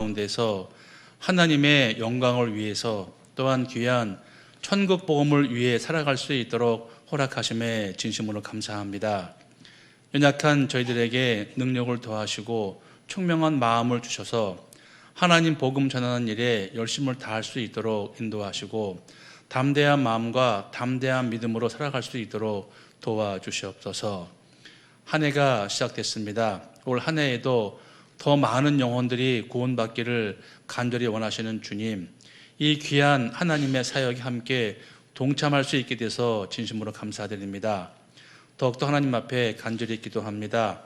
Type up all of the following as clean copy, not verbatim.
가운데서 하나님의 영광을 위해서 또한 귀한 천국 복음을 위해 살아갈 수 있도록 허락하심에 진심으로 감사합니다. 연약한 저희들에게 능력을 더하시고 총명한 마음을 주셔서 하나님 복음 전하는 일에 열심을 다할 수 있도록 인도하시고 담대한 마음과 담대한 믿음으로 살아갈 수 있도록 도와주시옵소서. 한 해가 시작됐습니다. 올 한 해에도 더 많은 영혼들이 구원받기를 간절히 원하시는 주님, 이 귀한 하나님의 사역에 함께 동참할 수 있게 돼서 진심으로 감사드립니다. 더욱더 하나님 앞에 간절히 기도합니다.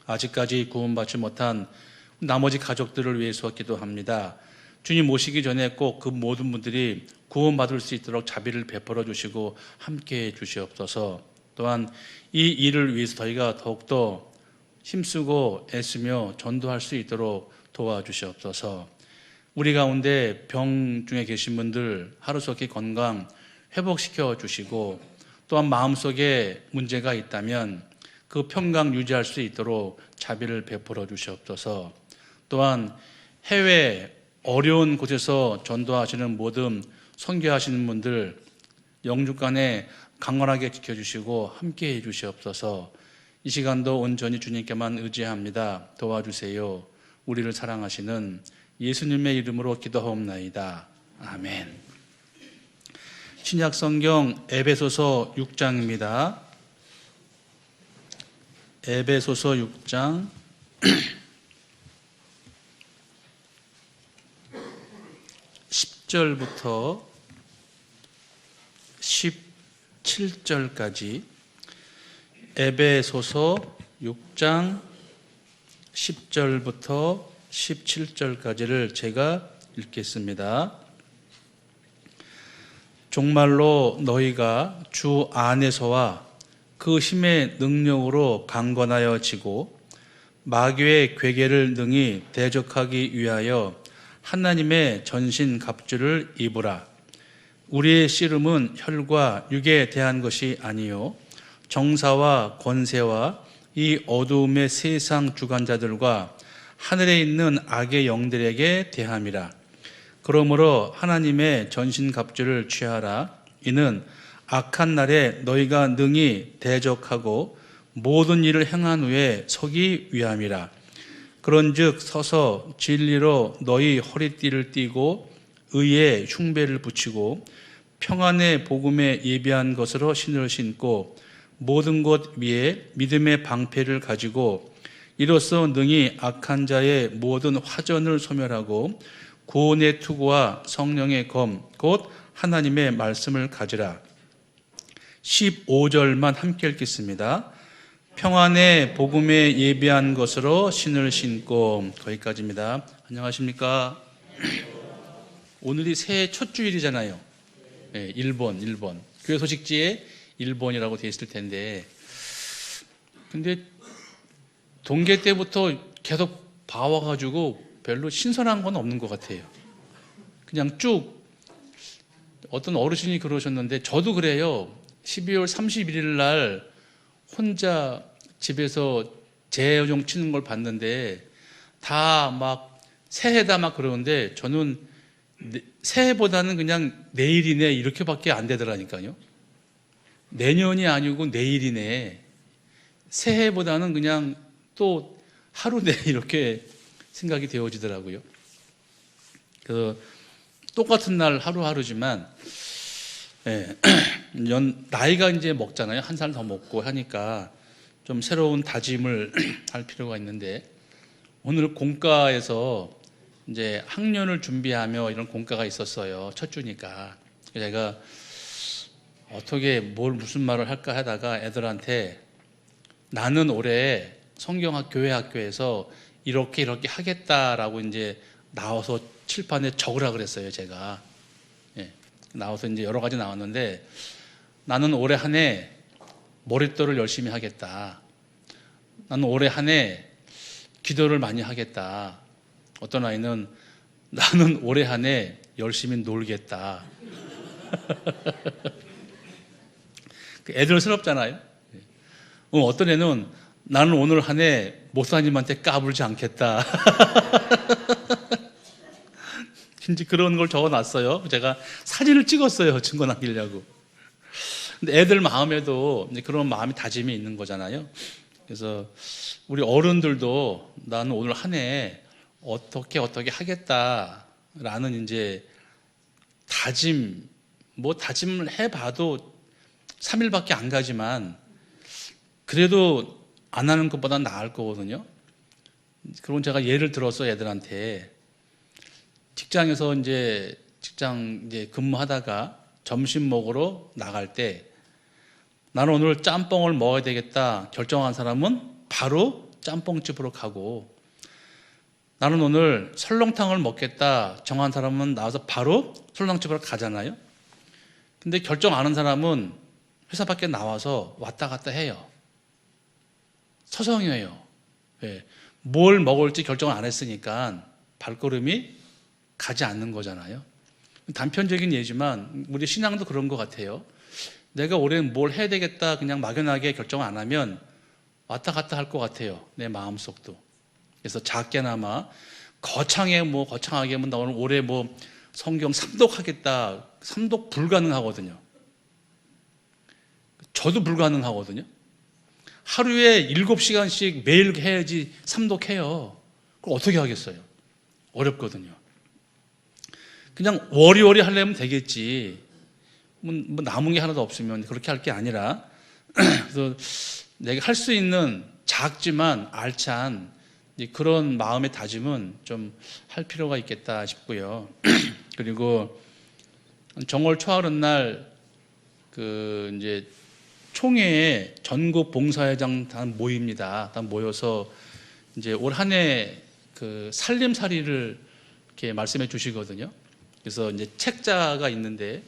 아직까지 구원받지 못한 나머지 가족들을 위해서 기도합니다. 주님 오시기 전에 꼭 그 모든 분들이 구원받을 수 있도록 자비를 베풀어 주시고 함께해 주시옵소서. 또한 이 일을 위해서 저희가 더욱더 힘쓰고 애쓰며 전도할 수 있도록 도와주시옵소서. 우리 가운데 병 중에 계신 분들 하루속히 건강 회복시켜 주시고 또한 마음속에 문제가 있다면 그 평강 유지할 수 있도록 자비를 베풀어 주시옵소서. 또한 해외 어려운 곳에서 전도하시는 모든 선교하시는 분들 영주간에 강건하게 지켜주시고 함께해 주시옵소서. 이 시간도 온전히 주님께만 의지합니다. 도와주세요. 우리를 사랑하시는 예수님의 이름으로 기도하옵나이다. 아멘. 신약성경 에베소서 6장입니다. 에베소서 6장 10절부터 17절까지 에베소서 6장 10절부터 17절까지를 제가 읽겠습니다. 종말로 너희가 주 안에서와 그 힘의 능력으로 강건하여 지고 마귀의 괴계를 능히 대적하기 위하여 하나님의 전신 갑주를 입으라. 우리의 씨름은 혈과 육에 대한 것이 아니요 정사와 권세와 이 어두움의 세상 주관자들과 하늘에 있는 악의 영들에게 대함이라. 그러므로 하나님의 전신 갑주를 취하라. 이는 악한 날에 너희가 능히 대적하고 모든 일을 행한 후에 서기 위함이라. 그런즉 서서 진리로 너희 허리띠를 띠고 의의 흉배를 붙이고 평안의 복음에 예비한 것으로 신을 신고 모든 것 위에 믿음의 방패를 가지고 이로써 능히 악한 자의 모든 화전을 소멸하고 구원의 투구와 성령의 검 곧 하나님의 말씀을 가지라. 15절만 함께 읽겠습니다. 평안의 복음에 예비한 것으로 신을 신고. 거기까지입니다. 안녕하십니까? 오늘이 새해 첫 주일이잖아요. 네, 일본 교회 소식지에 일본이라고 되어 있을 텐데, 근데 동계 때부터 계속 봐와가지고 별로 신선한 건 없는 것 같아요. 그냥 쭉 어떤 어르신이 그러셨는데 저도 그래요. 12월 31일 날 혼자 집에서 재여종 치는 걸 봤는데 다 막 새해다 막 그러는데 저는 새해보다는 그냥 내일이네 이렇게밖에 안 되더라니까요. 내년이 아니고 내일이네. 새해보다는 그냥 또 하루네 이렇게 생각이 되어지더라고요. 그래서 똑같은 날 하루하루지만 나이가 이제 먹잖아요. 한 살 더 먹고 하니까 좀 새로운 다짐을 할 필요가 있는데, 오늘 공과에서 이제 학년을 준비하며 이런 공과가 있었어요. 첫 주니까. 제가 어떻게 무슨 말을 할까 하다가 애들한테 나는 올해 성경학 교회 학교에서 이렇게 하겠다라고 이제 나와서 칠판에 적으라 그랬어요. 제가 나와서 이제 여러 가지 나왔는데, 나는 올해 한 해 머릿돌을 열심히 하겠다. 나는 올해 한 해 기도를 많이 하겠다. 어떤 아이는 나는 올해 한 해 열심히 놀겠다. 애들스럽잖아요. 어떤 애는 나는 오늘 한 해 목사님한테 까불지 않겠다. 이제 그런 걸 적어놨어요. 제가 사진을 찍었어요. 증거 남기려고. 근데 애들 마음에도 이제 그런 마음이 다짐이 있는 거잖아요. 그래서 우리 어른들도 나는 오늘 한 해 어떻게 하겠다라는 이제 다짐, 뭐 다짐을 해봐도 3일밖에 안 가지만 그래도 안 하는 것보다 나을 거거든요. 그럼 제가 예를 들어서 애들한테 직장에서 직장 근무하다가 점심 먹으러 나갈 때 나는 오늘 짬뽕을 먹어야 되겠다 결정한 사람은 바로 짬뽕집으로 가고, 나는 오늘 설렁탕을 먹겠다 정한 사람은 나와서 바로 설렁집으로 가잖아요. 근데 결정 안 한 사람은 회사 밖에 나와서 왔다 갔다 해요. 서성여요. 예. 뭘 먹을지 결정을 안 했으니까 발걸음이 가지 않는 거잖아요. 단편적인 예지만 우리 신앙도 그런 것 같아요. 내가 올해는 뭘 해야 되겠다 그냥 막연하게 결정 안 하면 왔다 갔다 할 것 같아요. 내 마음속도. 그래서 작게나마 거창하게 나 오늘 올해 성경 3독하겠다. 3독 불가능하거든요. 저도 불가능하거든요. 하루에 7시간씩 매일 해야지 3독해요. 그럼 어떻게 하겠어요? 어렵거든요. 그냥 워리워리 하려면 되겠지. 뭐 남은 게 하나도 없으면 그렇게 할 게 아니라 그래서 내가 할 수 있는 작지만 알찬 그런 마음의 다짐은 좀 할 필요가 있겠다 싶고요. 그리고 정월 초하룻 날 총회에 전국 봉사회장 다 모입니다. 다 모여서 올 한 해 살림살이를 이렇게 말씀해 주시거든요. 그래서 책자가 있는데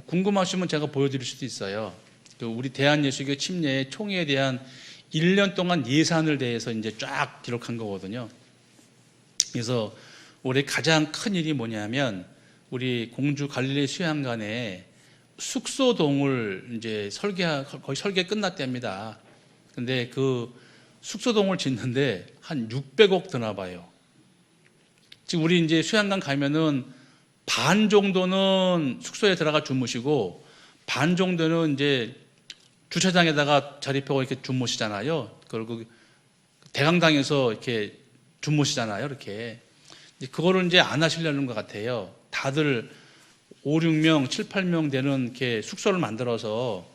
궁금하시면 제가 보여드릴 수도 있어요. 우리 대한예수교 침례 총회에 대한 1년 동안 예산을 대해서 쫙 기록한 거거든요. 그래서 올해 가장 큰 일이 뭐냐면 우리 공주 갈릴리 수양관에 숙소동을 거의 설계 끝났답니다. 근데 그 숙소동을 짓는데 한 600억 드나 봐요. 지금 우리 수양관 가면은 반 정도는 숙소에 들어가 주무시고 반 정도는 주차장에다가 자리 펴고 이렇게 주무시잖아요. 그리고 대강당에서 이렇게 주무시잖아요. 이렇게. 그거를 안 하시려는 것 같아요. 다들 5, 6명, 7, 8명 되는 이렇게 숙소를 만들어서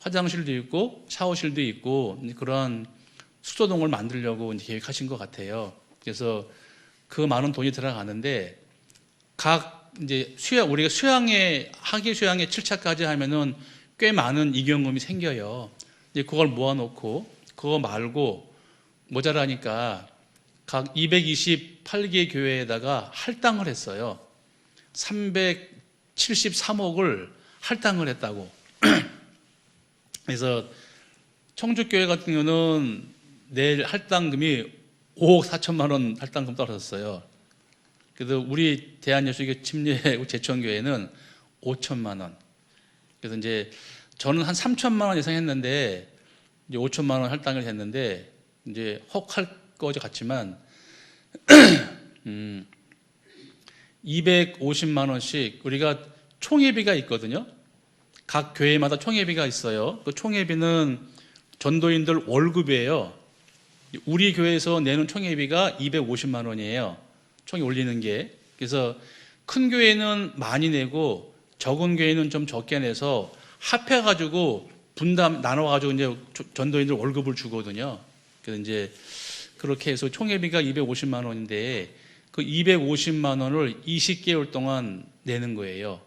화장실도 있고 샤워실도 있고 그런 숙소동을 만들려고 계획하신 것 같아요. 그래서 그 많은 돈이 들어가는데 우리가 학예 수양회 7차까지 하면은 꽤 많은 이경금이 생겨요. 그걸 모아놓고 그거 말고 모자라니까 각 228개 교회에다가 할당을 했어요. 373억을 할당을 했다고. 그래서 청주교회 같은 경우는 내일 할당금이 5억 4천만 원 할당금 떨어졌어요. 그래서 우리 대한예수교 침례 제천교회는 5천만 원. 그래서 저는 한 3천만 원 예상했는데 5천만 원 할당을 했는데 혹 할 거 같지만 250만 원씩 우리가 총회비가 있거든요. 각 교회마다 총회비가 있어요. 그 총회비는 전도인들 월급이에요. 우리 교회에서 내는 총회비가 250만 원이에요. 총회 올리는 게. 그래서 큰 교회는 많이 내고 적은 교회는 좀 적게 내서 합해가지고 나눠가지고 전도인들 월급을 주거든요. 그래서 그렇게 해서 총회비가 250만 원인데 그 250만 원을 20개월 동안 내는 거예요.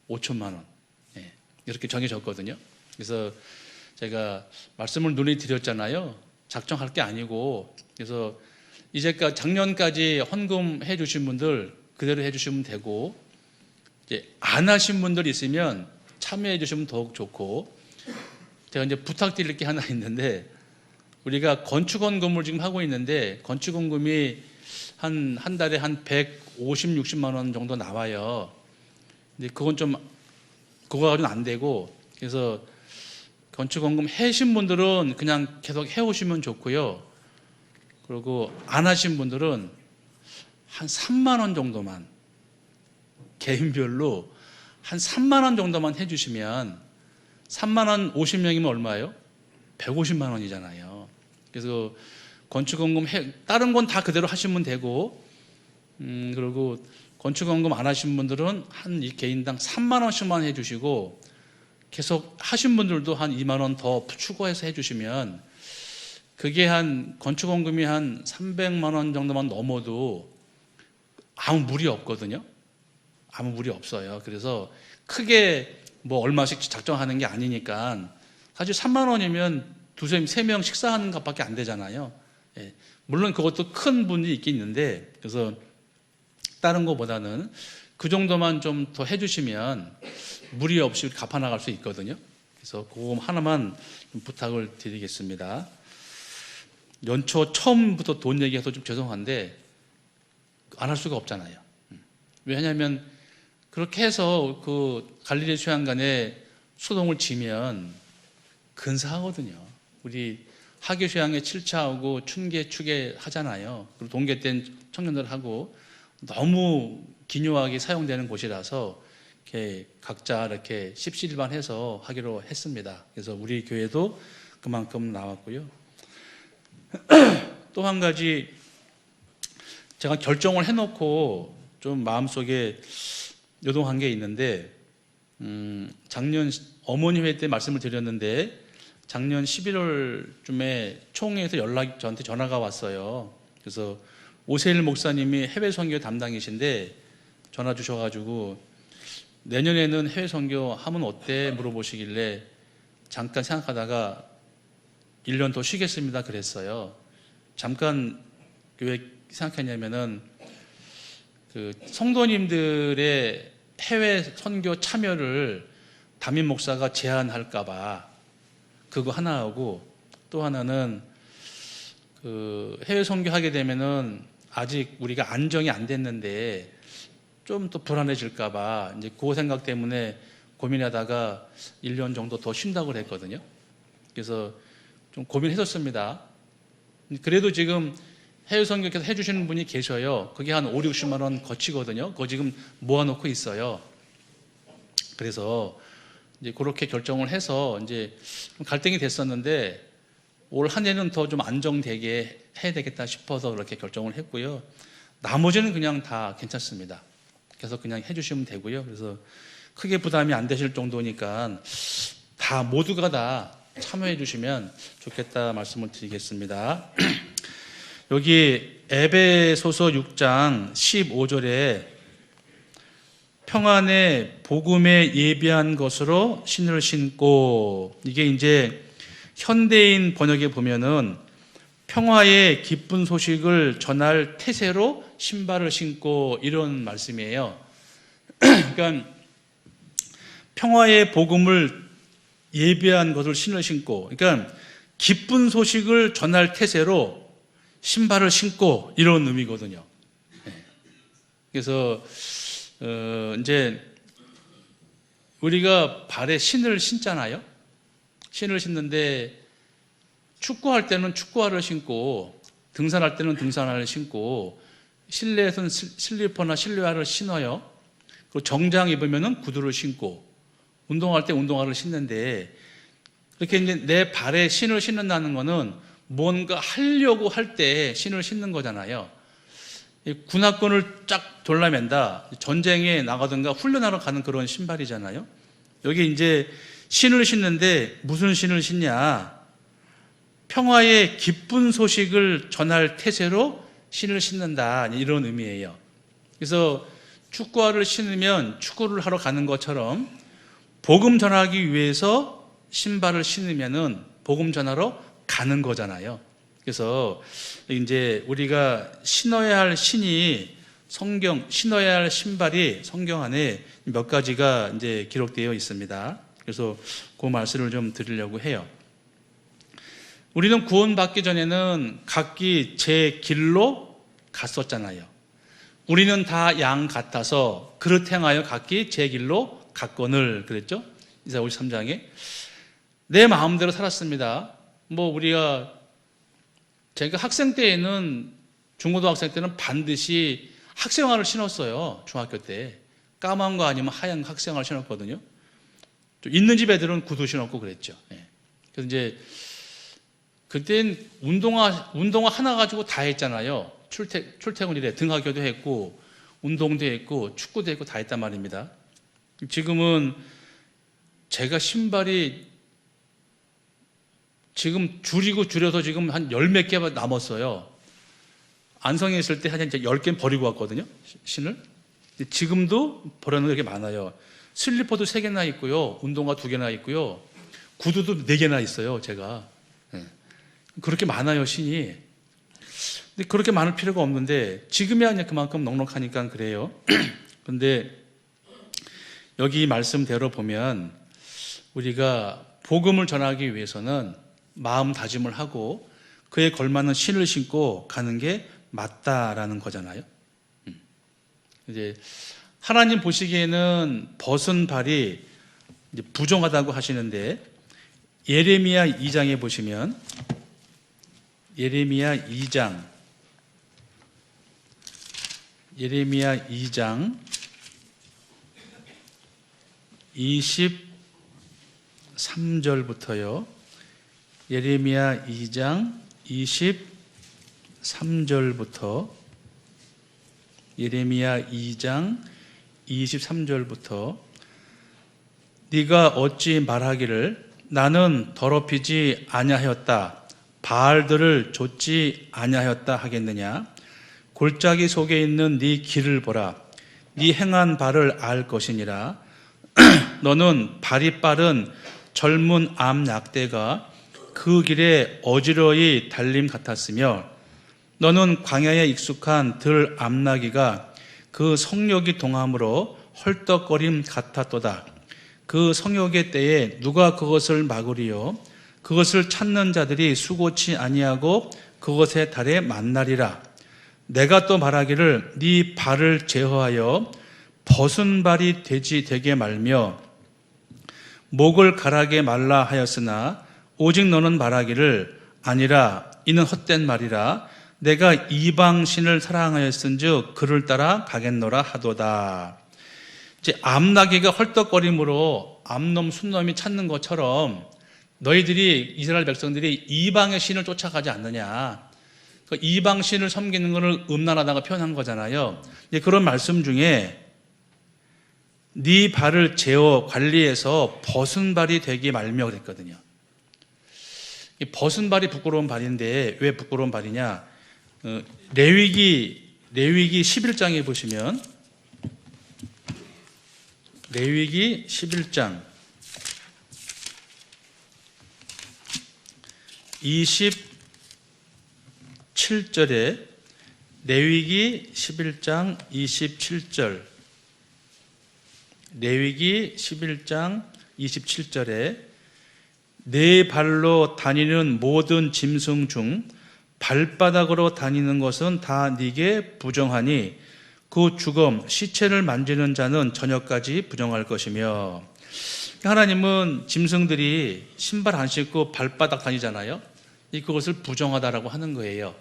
5천만 원. 네, 이렇게 정해졌거든요. 그래서 제가 말씀을 눈에 드렸잖아요. 작정할 게 아니고. 그래서 작년까지 헌금해 주신 분들 그대로 해 주시면 되고, 안 하신 분들 있으면 참여해 주시면 더욱 좋고, 제가 부탁드릴 게 하나 있는데, 우리가 건축원금을 지금 하고 있는데, 건축원금이 한 달에 한 150, 60만 원 정도 나와요. 근데 그거 가지고는 안 되고, 그래서 건축원금 해신 분들은 그냥 계속 해오시면 좋고요. 그리고 안 하신 분들은 한 3만 원 정도만, 개인별로 한 3만 원 정도만 해주시면, 3만 원 50명이면 얼마예요? 150만 원이잖아요. 그래서 건축원금 다른 건 다 그대로 하시면 되고, 그리고 건축원금 안 하신 분들은 한 이 개인당 3만 원씩만 해주시고, 계속 하신 분들도 한 2만 원 더 추가해서 해주시면, 그게 한 건축원금이 한 300만 원 정도만 넘어도 아무 무리 없거든요. 아무 무리 없어요. 그래서 크게 뭐 얼마씩 작정하는 게 아니니까, 사실 3만 원이면 두세 명 식사하는 것밖에 안 되잖아요. 예. 물론 그것도 큰 분이 있긴 있는데, 그래서 다른 것보다는 그 정도만 좀 더 해주시면 무리 없이 갚아나갈 수 있거든요. 그래서 그거 하나만 좀 부탁을 드리겠습니다. 연초 처음부터 돈 얘기해서 좀 죄송한데 안 할 수가 없잖아요. 왜냐하면 그렇게 해서 그 갈릴리 수양관에 수동을 지면 근사하거든요. 우리 하계 수양회 7차하고 춘계 추계 하잖아요. 그리고 동계 때 청년들 하고 너무 기묘하게 사용되는 곳이라서 이렇게 각자 이렇게 십시일반해서 하기로 했습니다. 그래서 우리 교회도 그만큼 나왔고요. 또 한 가지 제가 결정을 해놓고 좀 마음속에 요동한 게 있는데, 작년 어머니 회 때 말씀을 드렸는데 작년 11월쯤에 총회에서 저한테 전화가 왔어요. 그래서 오세일 목사님이 해외 선교 담당이신데 전화 주셔가지고 내년에는 해외 선교 하면 어때 물어보시길래 잠깐 생각하다가 1년 더 쉬겠습니다 그랬어요. 잠깐 왜 생각했냐면은 그 성도님들의 해외 선교 참여를 담임 목사가 제한할까봐 그거 하나하고, 또 하나는 그 해외 선교하게 되면은 아직 우리가 안정이 안 됐는데 좀 또 불안해질까봐 이제 그 생각 때문에 고민하다가 1년 정도 더 쉰다고 그랬거든요. 그래서 좀 고민했었습니다. 그래도 지금 해외 선교께서 해주시는 분이 계셔요. 그게 한 5, 60만 원 거치거든요. 그거 지금 모아놓고 있어요. 그래서 이제 그렇게 결정을 해서 이제 좀 갈등이 됐었는데 올 한 해는 더 좀 안정되게 해야 되겠다 싶어서 그렇게 결정을 했고요. 나머지는 그냥 다 괜찮습니다. 그래서 그냥 해주시면 되고요. 그래서 크게 부담이 안 되실 정도니까 다 모두가 다 참여해 주시면 좋겠다 말씀을 드리겠습니다. 여기 에베소서 6장 15절에 평안의 복음에 예비한 것으로 신을 신고, 이게 이제 현대인 번역에 보면은 평화의 기쁜 소식을 전할 태세로 신발을 신고, 이런 말씀이에요. 그러니까 평화의 복음을 예비한 것을 신을 신고, 그러니까 기쁜 소식을 전할 태세로 신발을 신고, 이런 의미거든요. 그래서 이제 우리가 발에 신을 신잖아요. 신을 신는데 축구할 때는 축구화를 신고, 등산할 때는 등산화를 신고, 실내에서는 슬리퍼나 실내화를 신어요. 그리고 정장 입으면은 구두를 신고, 운동할 때 운동화를 신는데, 그렇게 이제 내 발에 신을 신는다는 거는 뭔가 하려고 할 때 신을 신는 거잖아요. 군화권을 쫙 돌라맨다, 전쟁에 나가든가 훈련하러 가는 그런 신발이잖아요. 여기 이제 신을 신는데 무슨 신을 신냐? 평화의 기쁜 소식을 전할 태세로 신을 신는다, 이런 의미예요. 그래서 축구화를 신으면 축구를 하러 가는 것처럼 복음 전하기 위해서 신발을 신으면은 복음 전하러 가는 거잖아요. 그래서 이제 우리가 신어야 할 신이 신어야 할 신발이 성경 안에 몇 가지가 이제 기록되어 있습니다. 그래서 그 말씀을 좀 드리려고 해요. 우리는 구원받기 전에는 각기 제 길로 갔었잖아요. 우리는 다 양 같아서 그릇 행하여 각기 제 길로 갔거늘, 그랬죠? 이사야 53장에. 내 마음대로 살았습니다. 제가 학생 때에는, 중고등학생 때는 반드시 학생화를 신었어요. 중학교 때. 까만 거 아니면 하얀 학생화를 신었거든요. 좀 있는 집 애들은 구두 신었고 그랬죠. 예. 그래서 이제 그땐 운동화 하나 가지고 다 했잖아요. 출퇴근이래. 등하교도 했고 운동도 했고 축구도 했고 다 했단 말입니다. 지금은 제가 신발이 지금 줄여서 지금 한 열 몇 개 남았어요. 안성에 있을 때 한 이제 10개 버리고 왔거든요. 신을. 지금도 버려놓은 게 많아요. 슬리퍼도 3개나 있고요. 운동화 2개나 있고요. 구두도 4개나 있어요. 제가. 그렇게 많아요. 신이. 근데 그렇게 많을 필요가 없는데 지금이야 그냥 그만큼 넉넉하니까 그래요. 그런데 여기 말씀대로 보면 우리가 복음을 전하기 위해서는 마음 다짐을 하고 그에 걸맞는 신을 신고 가는 게 맞다라는 거잖아요. 이제 하나님 보시기에는 벗은 발이 이제 부정하다고 하시는데 예레미야 2장에 보시면 예레미야 2장 23절부터요. 예레미야 2장 23절부터 예레미야 2장 23절부터 네가 어찌 말하기를 나는 더럽히지 아니하였다 바알들을 좇지 아니하였다 하겠느냐. 골짜기 속에 있는 네 길을 보라. 네 행한 바를 알 것이니라. 너는 발이 빠른 젊은 암 약대가 그 길에 어지러이 달림 같았으며 너는 광야에 익숙한 들 암나기가 그 성욕이 동함으로 헐떡거림 같았도다. 그 성욕의 때에 누가 그것을 막으리요. 그것을 찾는 자들이 수고치 아니하고 그것의 달에 만나리라. 내가 또 말하기를 네 발을 제어하여 벗은 발이 되게 말며 목을 가라게 말라 하였으나 오직 너는 말하기를 아니라 이는 헛된 말이라. 내가 이방신을 사랑하였은즉 그를 따라 가겠노라 하도다. 이제 암나기가 헐떡거림으로 암놈 순놈이 찾는 것처럼 너희들이 이스라엘 백성들이 이방의 신을 쫓아가지 않느냐. 그 이방 신을 섬기는 것을 음란하다가 표현한 거잖아요. 그런 말씀 중에 네 발을 제어 관리해서 벗은 발이 되게 말며 그랬거든요. 이 벗은 발이 부끄러운 발인데 왜 부끄러운 발이냐? 레위기 11장에 보시면 레위기 11장 27절에 레위기 11장 27절 레위기 11장 27절에 네 발로 다니는 모든 짐승 중 발바닥으로 다니는 것은 다 네게 부정하니 그 죽음 시체를 만지는 자는 저녁까지 부정할 것이며. 하나님은 짐승들이 신발 안 신고 발바닥 다니잖아요. 그것을 부정하다라고 하는 거예요.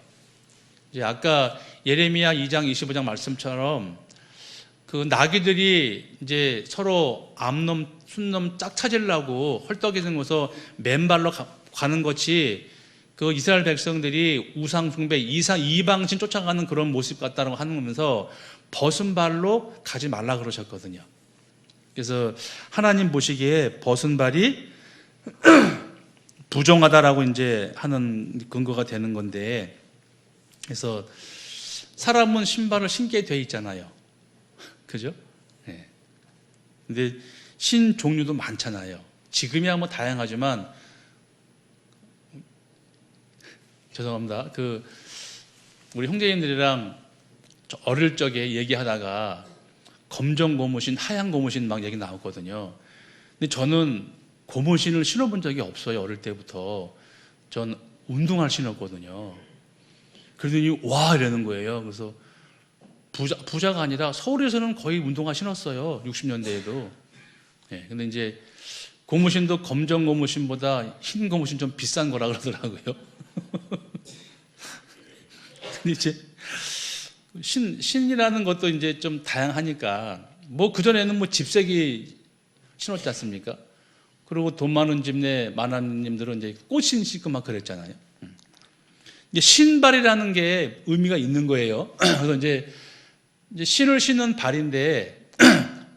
이제 아까 예레미야 2장 25장 말씀처럼 그 나귀들이 이제 서로 암놈, 순놈 짝 찾으려고 헐떡이면서 맨발로 가는 것이 그 이스라엘 백성들이 우상 숭배, 이방신 쫓아가는 그런 모습 같다고 하면서 벗은 발로 가지 말라 그러셨거든요. 그래서 하나님 보시기에 벗은 발이 부정하다라고 이제 하는 근거가 되는 건데, 그래서 사람은 신발을 신게 돼 있잖아요. 그죠? 네. 근데 신 종류도 많잖아요. 지금이야 뭐 다양하지만, 죄송합니다. 우리 형제님들이랑 어릴 적에 얘기하다가 검정 고무신, 하얀 고무신 막 얘기 나왔거든요. 근데 저는 고무신을 신어본 적이 없어요. 어릴 때부터. 전 운동화를 신었거든요. 그러더니 와 이러는 거예요. 그래서 부자가 아니라 서울에서는 거의 운동화 신었어요. 60년대에도. 네, 근데 이제 고무신도 검정 고무신보다 흰 고무신 좀 비싼 거라 그러더라고요. 근데 이제 신이라는 것도 이제 좀 다양하니까 뭐 그전에는 뭐 집세기 신었지 않습니까? 그리고 돈 많은 집내 마나님들은 이제 꽃신 신고 막 그랬잖아요. 이제 신발이라는 게 의미가 있는 거예요. 그래서 이제 신을 신은 발인데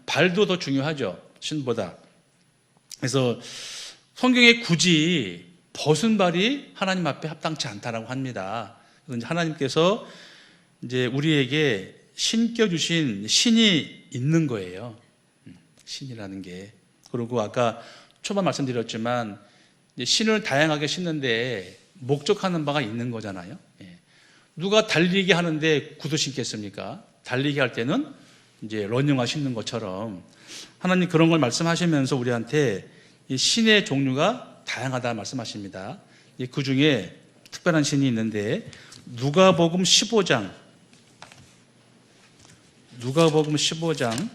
발도 더 중요하죠. 신보다. 그래서 성경에 굳이 벗은 발이 하나님 앞에 합당치 않다라고 합니다. 그래서 이제 하나님께서 이제 우리에게 신겨주신 신이 있는 거예요. 신이라는 게. 그리고 아까 초반 말씀드렸지만 이제 신을 다양하게 신는데 목적하는 바가 있는 거잖아요. 누가 달리기 하는데 구두 신겠습니까? 달리기 할 때는 이제 러닝화 신는 것처럼 하나님 그런 걸 말씀하시면서 우리한테 이 신의 종류가 다양하다 말씀하십니다. 그 중에 특별한 신이 있는데 누가복음 15장 누가복음 15장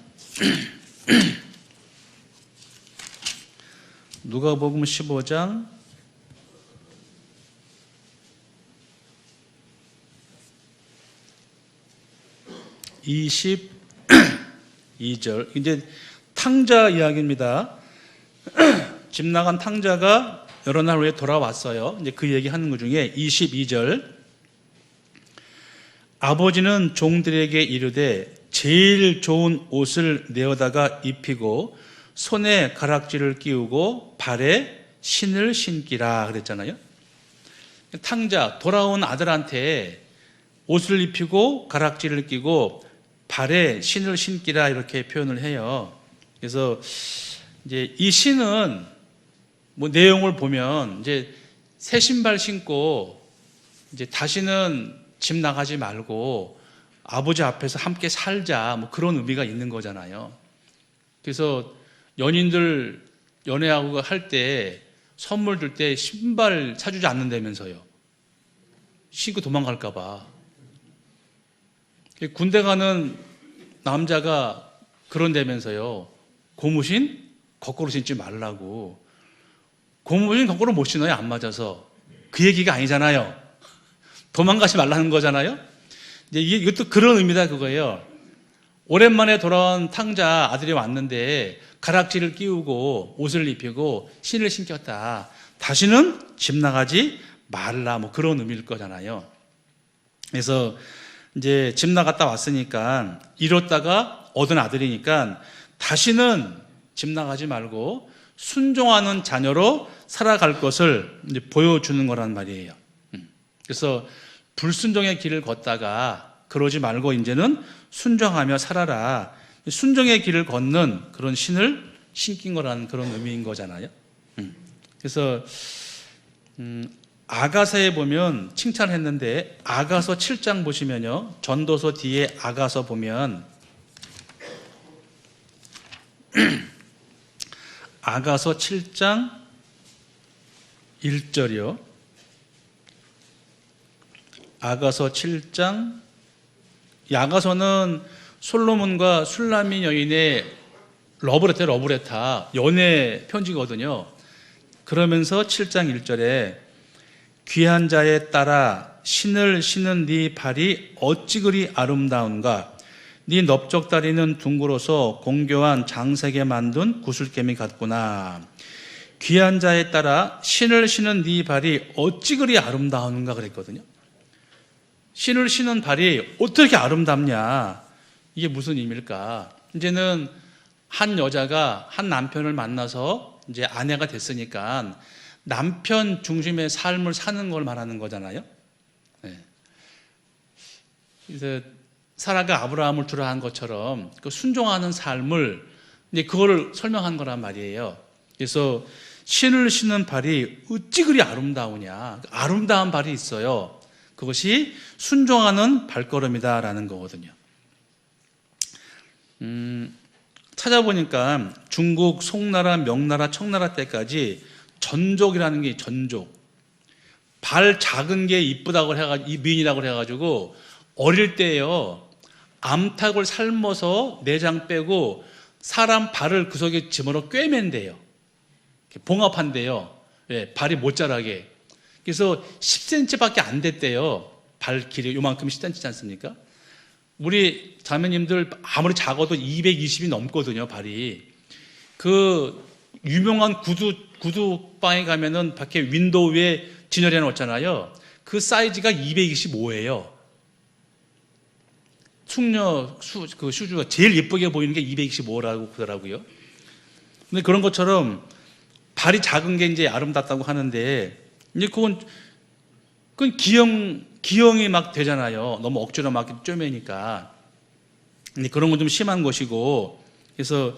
22절 이제 탕자 이야기입니다. 집 나간 탕자가 여러 날 후에 돌아왔어요. 이제 그 얘기하는 것 중에 22절 아버지는 종들에게 이르되 제일 좋은 옷을 내어다가 입히고 손에 가락지를 끼우고 발에 신을 신기라 그랬잖아요. 탕자 돌아온 아들한테 옷을 입히고 가락지를 끼고 발에 신을 신기라 이렇게 표현을 해요. 그래서 이제 이 신은 뭐 내용을 보면 이제 새 신발 신고 이제 다시는 집 나가지 말고 아버지 앞에서 함께 살자 뭐 그런 의미가 있는 거잖아요. 그래서 연인들 연애하고 할 때 선물 줄 때 신발 사주지 않는다면서요. 신고 도망갈까 봐. 군대 가는 남자가 그런다면서요. 고무신 거꾸로 신지 말라고. 고무신 거꾸로 못 신어요. 안 맞아서. 그 얘기가 아니잖아요. 도망가지 말라는 거잖아요. 이제 이것도 그런 의미다 그거예요. 오랜만에 돌아온 탕자 아들이 왔는데 가락지를 끼우고 옷을 입히고 신을 신겼다. 다시는 집 나가지 말라. 뭐 그런 의미일 거잖아요. 그래서 이제 집 나갔다 왔으니까 잃었다가 얻은 아들이니까 다시는 집 나가지 말고 순종하는 자녀로 살아갈 것을 이제 보여주는 거란 말이에요. 그래서 불순종의 길을 걷다가 그러지 말고 이제는 순종하며 살아라. 순종의 길을 걷는 그런 신을 신긴 거라는 그런 의미인 거잖아요. 그래서 아가서에 보면 칭찬했는데 아가서 7장 보시면요. 전도서 뒤에 아가서 보면 아가서 7장 1절이요. 아가서 7장 아가서는 솔로몬과 술라미 여인의 러브레타 연애 편지거든요. 그러면서 7장 1절에 귀한 자에 따라 신을 신은 네 발이 어찌 그리 아름다운가 네 넓적다리는 둥그러서 공교한 장색에 만든 구슬개미 같구나. 귀한 자에 따라 신을 신은 네 발이 어찌 그리 아름다운가 그랬거든요. 신을 신은 발이 어떻게 아름답냐? 이게 무슨 의미일까? 이제는 한 여자가 한 남편을 만나서 이제 아내가 됐으니까 남편 중심의 삶을 사는 걸 말하는 거잖아요. 네. 그래서 사라가 아브라함을 두라한 것처럼 그 순종하는 삶을 이제 그거를 설명한 거란 말이에요. 그래서 신을 신는 발이 어찌 그리 아름다우냐? 아름다운 발이 있어요. 그것이 순종하는 발걸음이다라는 거거든요. 찾아보니까 중국 송나라, 명나라, 청나라 때까지 전족이라는 게 전족. 발 작은 게 이쁘다고 해가지고, 미인이라고 해가지고 어릴 때요 암탉을 삶아서 내장 빼고 사람 발을 그 속에 집어넣어 꿰맨대요. 봉합한대요. 예, 발이 못 자라게. 그래서 10cm밖에 안 됐대요. 발 길이 요만큼 10cm지 않습니까? 우리 자매님들 아무리 작아도 220이 넘거든요, 발이. 그 유명한 구두방에 가면은 밖에 윈도우에 진열해 놓잖아요. 그 사이즈가 225예요. 그 슈즈가 제일 예쁘게 보이는 게 225라고 그러더라고요. 근데 그런 것처럼 발이 작은 게 이제 아름답다고 하는데, 이제 그건 기형이 막 되잖아요. 너무 억지로 막 쪼매니까. 근데 그런 건 좀 심한 것이고, 그래서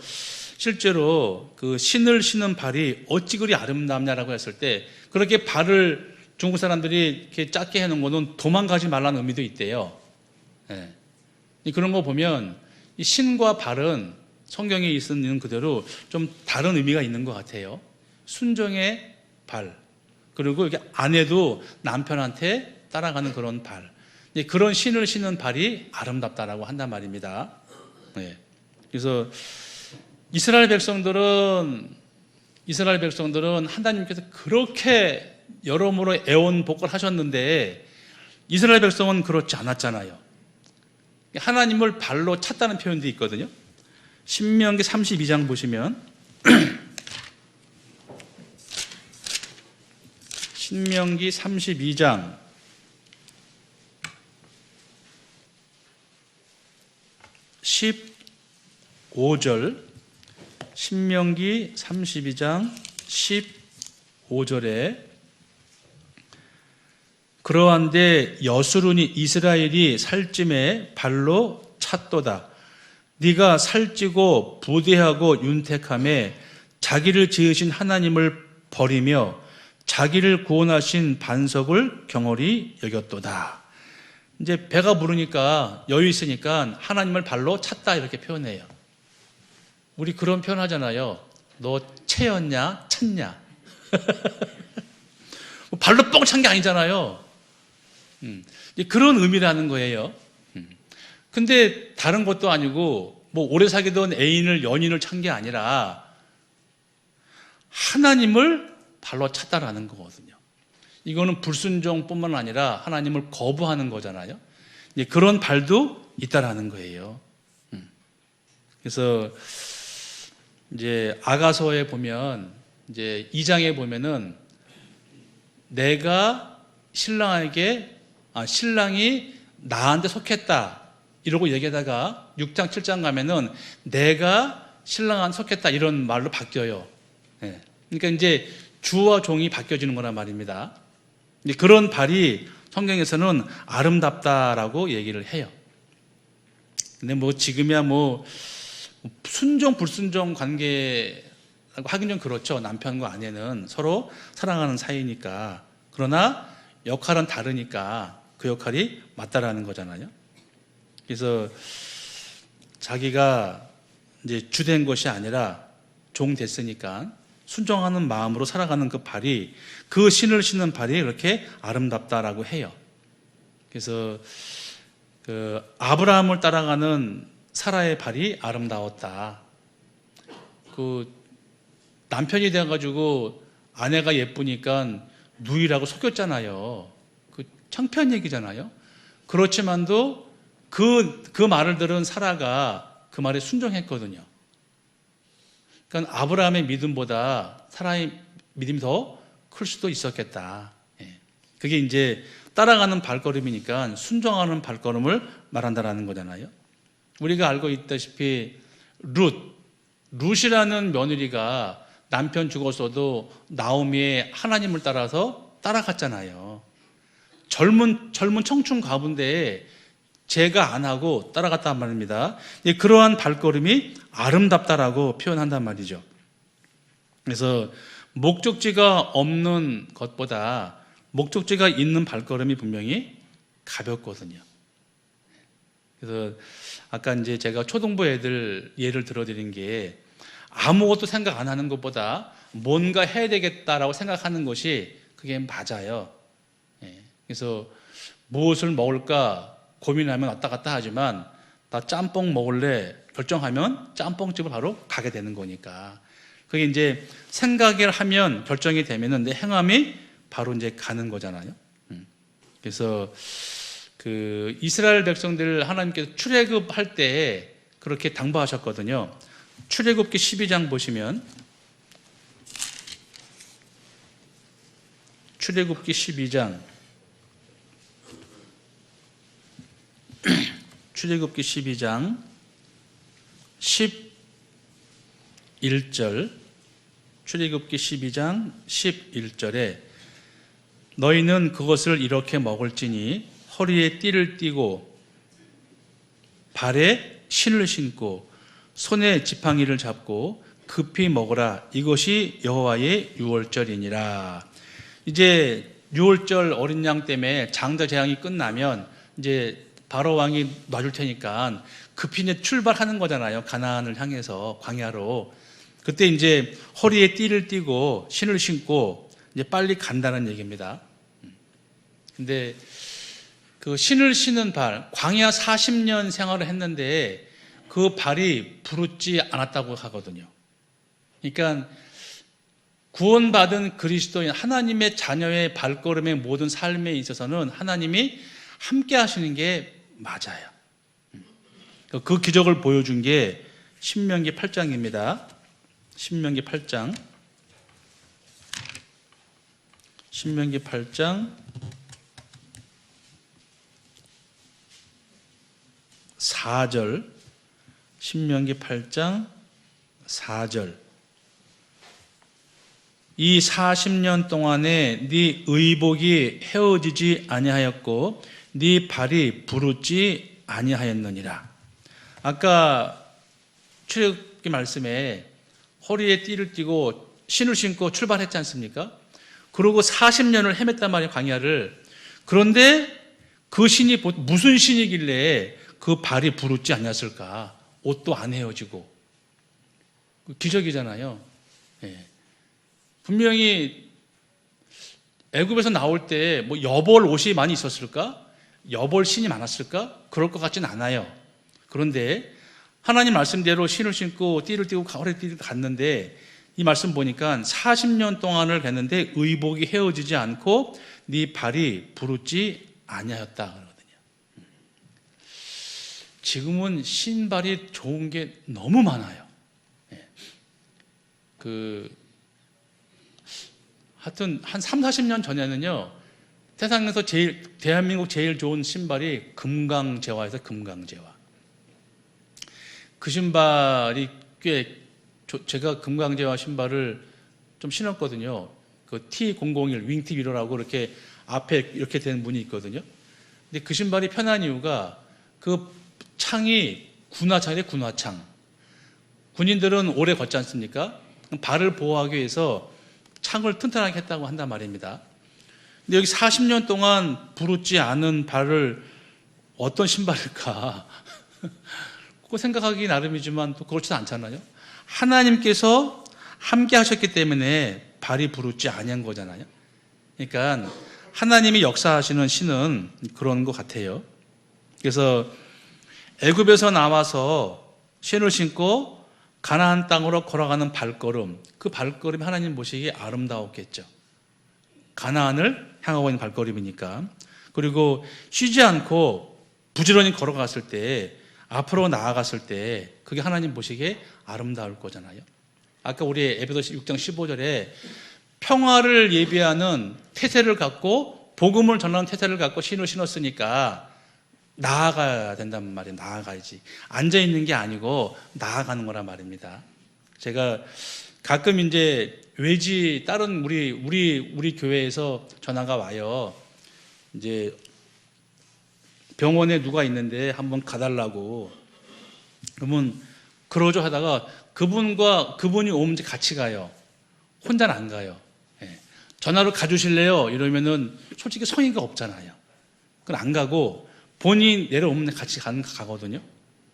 실제로 그 신을 신은 발이 어찌 그리 아름답냐라고 했을 때, 그렇게 발을 중국 사람들이 이렇게 작게 해놓은 거는 도망가지 말라는 의미도 있대요. 예. 그런 거 보면 이 신과 발은 성경에 있는 그대로 좀 다른 의미가 있는 것 같아요. 순종의 발, 그리고 이렇게 아내도 남편한테 따라가는 그런 발, 그런 신을 신은 발이 아름답다라고 한단 말입니다. 네. 그래서 이스라엘 백성들은 하나님께서 그렇게 여러모로 애원 복을 하셨는데, 이스라엘 백성은 그렇지 않았잖아요. 하나님을 발로 찼다는 표현도 있거든요. 신명기 32장 보시면 신명기 32장 15절, 신명기 32장 15절에 그러한데 여수르니 이스라엘이 살찜에 발로 찼도다. 네가 살찌고 부대하고 윤택함에 자기를 지으신 하나님을 버리며 자기를 구원하신 반석을 경홀히 여겼도다. 이제 배가 부르니까, 여유 있으니까 하나님을 발로 찼다 이렇게 표현해요. 우리 그런 표현 하잖아요. 너 채였냐 찼냐. 발로 뻥 찬 게 아니잖아요. 그런 의미라는 거예요. 근데 다른 것도 아니고, 뭐 오래 사귀던 연인을 찬 게 아니라 하나님을 발로 찼다라는 거거든요. 이거는 불순종뿐만 아니라 하나님을 거부하는 거잖아요. 그런 발도 있다라는 거예요. 그래서 이제 아가서에 보면, 이제 2장에 보면은 내가 신랑이 나한테 속했다 이러고 얘기하다가 6장 7장 가면은 내가 신랑한테 속했다 이런 말로 바뀌어요. 네. 그러니까 이제 주와 종이 바뀌어지는 거란 말입니다. 그런 발이 성경에서는 아름답다라고 얘기를 해요. 근데 뭐 지금이야 뭐 순종 불순종 관계라고 하긴 좀 그렇죠. 남편과 아내는 서로 사랑하는 사이니까. 그러나 역할은 다르니까 그 역할이 맞다라는 거잖아요. 그래서 자기가 이제 주된 것이 아니라 종 됐으니까 순종하는 마음으로 살아가는 그 발이, 그 신을 신는 발이 그렇게 아름답다라고 해요. 그래서 그 아브라함을 따라가는 사라의 발이 아름다웠다. 그 남편이 돼가지고 아내가 예쁘니까 누이라고 속였잖아요. 그 창피한 얘기잖아요. 그렇지만도 그 말을 들은 사라가 그 말에 순종했거든요. 그러니까 아브라함의 믿음보다 사라의 믿음이 더 클 수도 있었겠다. 그게 이제 따라가는 발걸음이니까 순종하는 발걸음을 말한다라는 거잖아요. 우리가 알고 있다시피 룻이라는 며느리가 남편 죽었어도 나오미의 하나님을 따라서 따라갔잖아요. 젊은 청춘 가운데 제가 안 하고 따라갔단 말입니다. 그러한 발걸음이 아름답다라고 표현한단 말이죠. 그래서 목적지가 없는 것보다 목적지가 있는 발걸음이 분명히 가볍거든요. 그래서 아까 이제 제가 초등부 애들 예를 들어드린 게, 아무것도 생각 안 하는 것보다 뭔가 해야 되겠다라고 생각하는 것이 그게 맞아요. 그래서 무엇을 먹을까 고민하면 왔다 갔다 하지만, 나 짬뽕 먹을래 결정하면 짬뽕집을 바로 가게 되는 거니까. 그게 이제 생각을 하면 결정이 되면은 내 행함이 바로 이제 가는 거잖아요. 그래서 그 이스라엘 백성들을 하나님께서 출애굽할 때 그렇게 당부하셨거든요. 출애굽기 12장 보시면 출애굽기 12장 출애굽기 12장 11절 출애굽기 12장 11절에 너희는 그것을 이렇게 먹을지니 허리에 띠를 띠고 발에 신을 신고 손에 지팡이를 잡고 급히 먹으라. 이것이 여호와의 유월절이니라. 이제 유월절 어린 양 때문에 장자 재앙이 끝나면 이제 바로 왕이 놔줄 테니까 급히 이제 출발하는 거잖아요. 가나안을 향해서 광야로. 그때 이제 허리에 띠를 띠고 신을 신고 이제 빨리 간다는 얘기입니다. 근데 그 신을 신은 발, 광야 40년 생활을 했는데 그 발이 부르지 않았다고 하거든요. 그러니까 구원받은 그리스도인 하나님의 자녀의 발걸음의 모든 삶에 있어서는 하나님이 함께 하시는 게 맞아요. 그 기적을 보여준 게 신명기 8장입니다. 신명기 8장 4절 신명기 8장 4절 이 40년 동안에 네 의복이 헤어지지 아니하였고 네 발이 부르지 아니하였느니라. 아까 출애굽기 말씀에 허리에 띠를 띠고 신을 신고 출발했지 않습니까? 그러고 40년을 헤맸단 말이에요, 광야를. 그런데 그 신이 무슨 신이길래 그 발이 부르지 않았을까? 옷도 안 헤어지고. 기적이잖아요. 예. 분명히 애굽에서 나올 때 뭐 여벌 옷이 많이 있었을까? 여벌 신이 많았을까? 그럴 것 같진 않아요. 그런데 하나님 말씀대로 신을 신고 띠를 띠고 허리에 띠를 갔는데 이 말씀 보니까 40년 동안을 갔는데 의복이 헤어지지 않고 네 발이 부르지 아니하였다 그러거든요. 지금은 신발이 좋은 게 너무 많아요. 하여튼 한 3, 40년 전에는요. 세상에서 대한민국 제일 좋은 신발이 금강제화에서 금강제화. 그 신발이 제가 금강제화 신발을 좀 신었거든요. 그 T001 윙티 미러라고 이렇게 앞에 이렇게 된 문이 있거든요. 근데 그 신발이 편한 이유가 그 창이 군화창이래, 군화창. 군인들은 오래 걷지 않습니까? 발을 보호하기 위해서 창을 튼튼하게 했다고 한단 말입니다. 근데 여기 40년 동안 부르지 않은 발을 어떤 신발일까? 그거 생각하기 나름이지만 또 그렇지도 않잖아요. 하나님께서 함께 하셨기 때문에 발이 부르지 아니한 거잖아요. 그러니까 하나님이 역사하시는 신은 그런 것 같아요. 그래서 애굽에서 나와서 신을 신고 가나안 땅으로 걸어가는 발걸음, 그 발걸음이 하나님 보시기에 아름다웠겠죠. 가나안을 향하고 있는 발걸음이니까. 그리고 쉬지 않고 부지런히 걸어갔을 때, 앞으로 나아갔을 때 그게 하나님 보시기에 아름다울 거잖아요. 아까 우리 에베소서 6장 15절에 평화를 예비하는 태세를 갖고 복음을 전하는 태세를 갖고 신을 신었으니까 나아가야 된단 말이에요. 나아가야지. 앉아있는 게 아니고 나아가는 거란 말입니다. 제가 가끔 이제 외지 다른 우리 교회에서 전화가 와요. 이제 병원에 누가 있는데 한번 가달라고. 그러면 그러죠 하다가 그분이 오면 같이 가요. 혼자는 안 가요. 예. 전화로 가주실래요? 이러면은 솔직히 성의가 없잖아요. 그건 안 가고 본인이 내려오면 같이 가거든요.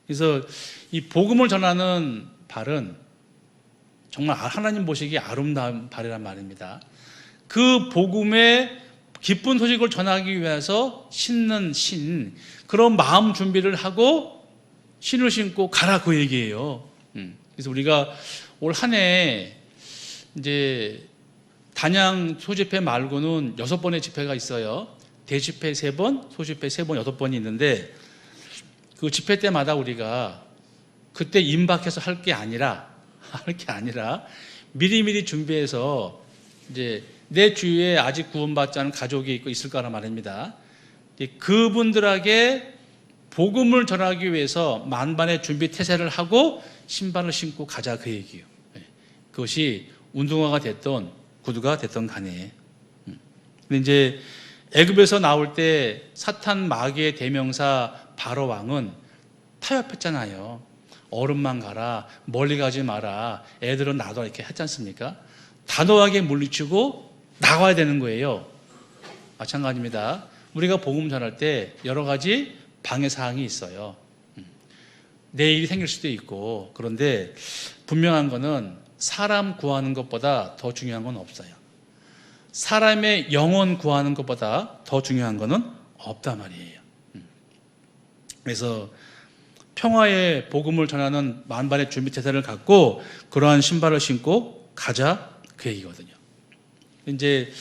그래서 이 복음을 전하는 발은 정말 하나님 보시기에 아름다운 발이란 말입니다. 그 복음의 기쁜 소식을 전하기 위해서 신는 신, 그런 마음 준비를 하고 신을 신고 가라 그 얘기예요. 그래서 우리가 올 한 해 이제 단양 소집회 말고는 6번의 집회가 있어요. 대집회 3번, 소집회 3번, 8번이 있는데 그 집회 때마다 우리가 그때 임박해서 할 게 아니라 미리미리 준비해서 이제 내 주위에 아직 구원받지 않은 가족이 있고 있을 거란 말입니다. 그분들에게 복음을 전하기 위해서 만반의 준비 태세를 하고 신발을 신고 가자 그 얘기예요. 그것이 운동화가 됐던 구두가 됐던 간에. 근데 이제 애굽에서 나올 때 사탄 마귀의 대명사 바로 왕은 타협했잖아요. 얼음만 가라, 멀리 가지 마라, 애들은 놔둬 이렇게 했지 않습니까? 단호하게 물리치고 나와야 되는 거예요. 마찬가지입니다. 우리가 복음 전할 때 여러 가지 방해 사항이 있어요. 내일이 생길 수도 있고, 그런데 분명한 거는 사람 구하는 것보다 더 중요한 건 없어요. 사람의 영혼 구하는 것보다 더 중요한 거는 없단 말이에요. 그래서 평화의 복음을 전하는 만반의 준비 태세를 갖고 그러한 신발을 신고 가자 그 얘기거든요. 이제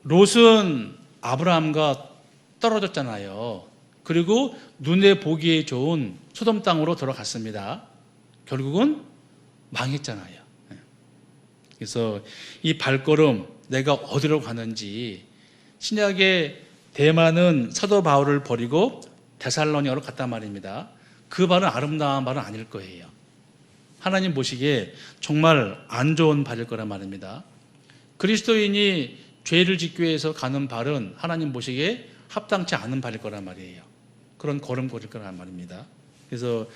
롯은 아브라함과 떨어졌잖아요. 그리고 눈에 보기에 좋은 소돔 땅으로 들어갔습니다. 결국은 망했잖아요. 그래서 이 발걸음, 내가 어디로 가는지, 신약의 대만은 사도 바울을 버리고 데살로니가로 갔단 말입니다. 그 발은 아름다운 발은 아닐 거예요. 하나님 보시기에 정말 안 좋은 발일 거란 말입니다. 그리스도인이 죄를 짓기 위해서 가는 발은 하나님 보시기에 합당치 않은 발일 거란 말이에요. 그런 걸음걸일 거란 말입니다. 그래서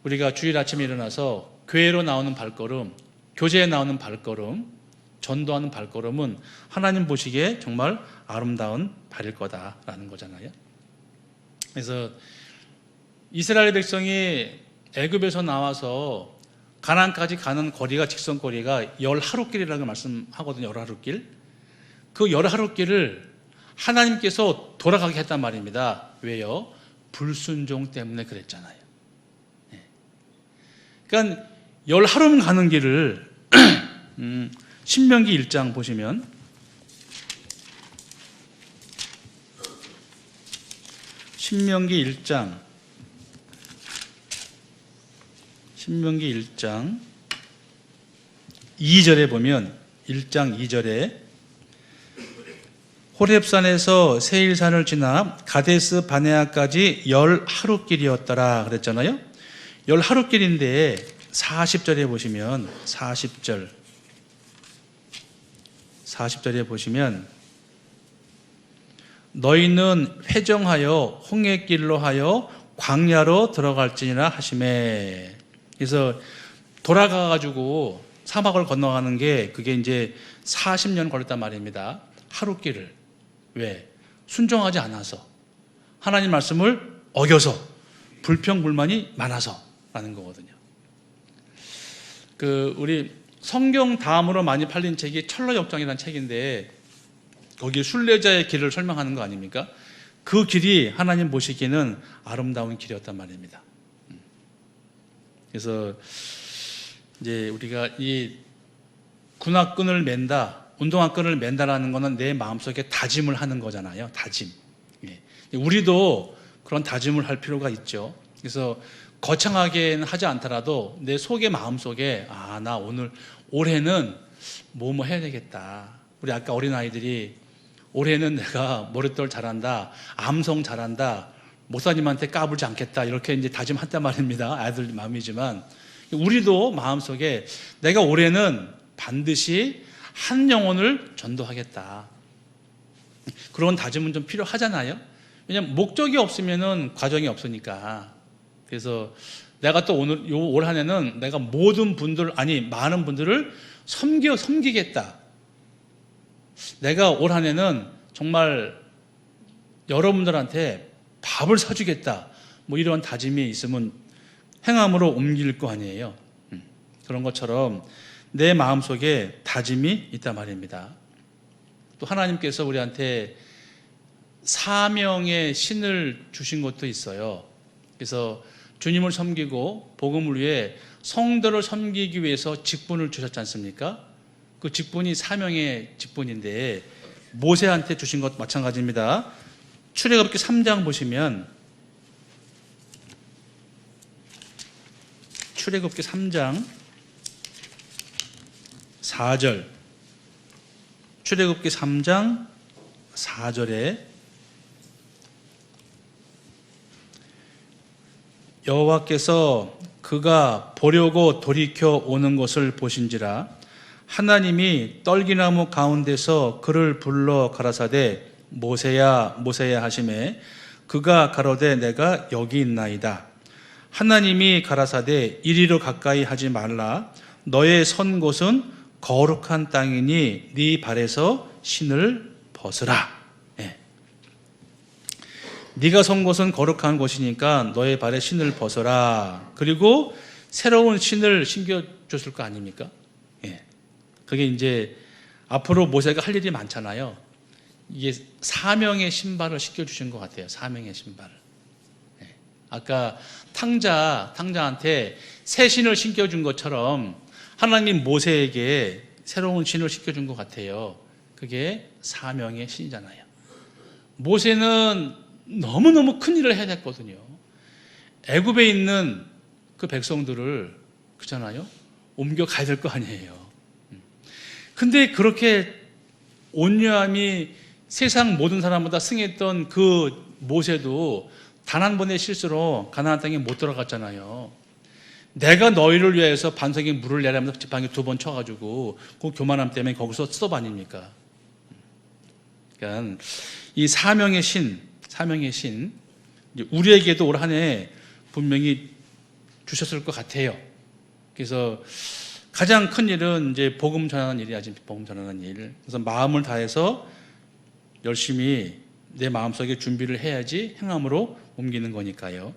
우리가 주일 아침에 일어나서 교회로 나오는 발걸음, 교제에 나오는 발걸음, 전도하는 발걸음은 하나님 보시기에 정말 아름다운 발일 거다라는 거잖아요. 그래서 이스라엘 백성이 애굽에서 나와서 가나안까지 가는 거리가 직선거리가 10하루길이라고 말씀하거든요. 10하루길. 그 10하루길을 하나님께서 돌아가게 했단 말입니다. 왜요? 불순종 때문에 그랬잖아요. 그러니까 10하루면 가는 길을 신명기 1장 보시면 신명기 1장 2절에 보면 1장 2절에 호렙산에서 세일산을 지나 가데스 바네아까지 10하루길이었더라 그랬잖아요. 10하루길인데 40절에 보시면 40절에 보시면 너희는 회정하여 홍해길로 하여 광야로 들어갈지니라 하시매. 그래서 돌아가가지고 사막을 건너가는 게 그게 이제 40년 걸렸단 말입니다. 하루길을. 왜? 순종하지 않아서. 하나님 말씀을 어겨서. 불평불만이 많아서 라는 거거든요. 우리 성경 다음으로 많이 팔린 책이 철로역정이라는 책인데 거기 순례자의 길을 설명하는 거 아닙니까? 그 길이 하나님 보시기에는 아름다운 길이었단 말입니다. 그래서 이제 우리가 이 군화끈을 맨다, 운동화끈을 맨다라는 거는 내 마음속에 다짐을 하는 거잖아요. 다짐. 우리도 그런 다짐을 할 필요가 있죠. 그래서 거창하게는 하지 않더라도 내 속의 마음속에 나 올해는 뭐뭐 해야 되겠다. 우리 아까 어린아이들이 올해는 내가 머릿돌 잘한다, 암송 잘한다, 목사님한테 까불지 않겠다 이렇게 이제 다짐했단 말입니다. 아이들 마음이지만 우리도 마음속에 내가 올해는 반드시 한 영혼을 전도하겠다. 그런 다짐은 좀 필요하잖아요. 왜냐하면 목적이 없으면은 과정이 없으니까. 그래서 내가 또 올 한 해는 내가 많은 분들을 섬기겠다. 내가 올 한 해는 정말 여러분들한테 밥을 사주겠다. 이런 다짐이 있으면 행함으로 옮길 거 아니에요. 그런 것처럼 내 마음속에 다짐이 있단 말입니다. 또 하나님께서 우리한테 사명의 신을 주신 것도 있어요. 그래서 주님을 섬기고 복음을 위해 성도를 섬기기 위해서 직분을 주셨지 않습니까? 그 직분이 사명의 직분인데 모세한테 주신 것 마찬가지입니다. 출애굽기 3장 보시면 출애굽기 3장 4절 출애굽기 3장 4절에 여호와께서 그가 보려고 돌이켜 오는 것을 보신지라 하나님이 떨기나무 가운데서 그를 불러 가라사대 모세야 모세야 하시매 그가 가로되 내가 여기 있나이다. 하나님이 가라사대 이리로 가까이 하지 말라. 너의 선 곳은 거룩한 땅이니 네 발에서 신을 벗으라. 네. 네가 선 곳은 거룩한 곳이니까 너의 발에 신을 벗어라. 그리고 새로운 신을 신겨줬을 거 아닙니까? 네. 그게 이제 앞으로 모세가 할 일이 많잖아요. 이게 사명의 신발을 신겨주신 것 같아요. 사명의 신발을. 네. 아까 탕자한테 새 신을 신겨준 것처럼 하나님 모세에게 새로운 신을 신겨준 것 같아요. 그게 사명의 신이잖아요. 모세는 너무너무 큰 일을 해야 됐거든요. 애굽에 있는 그 백성들을 그렇잖아요. 옮겨가야 될 거 아니에요. 근데 그렇게 온유함이 세상 모든 사람보다 승했던 그 모세도 단 한 번의 실수로 가나안 땅에 못 들어갔잖아요. 내가 너희를 위해서 반석에 물을 내라면서 지팡이 2번 쳐가지고 그 교만함 때문에 거기서 스톱 아닙니까? 그러니까 이 사명의 신 우리에게도 올 한 해 분명히 주셨을 것 같아요. 그래서 가장 큰 일은 이제 복음 전하는 일이야지, 복음 전하는 일. 그래서 마음을 다해서 열심히 내 마음속에 준비를 해야지 행함으로 옮기는 거니까요.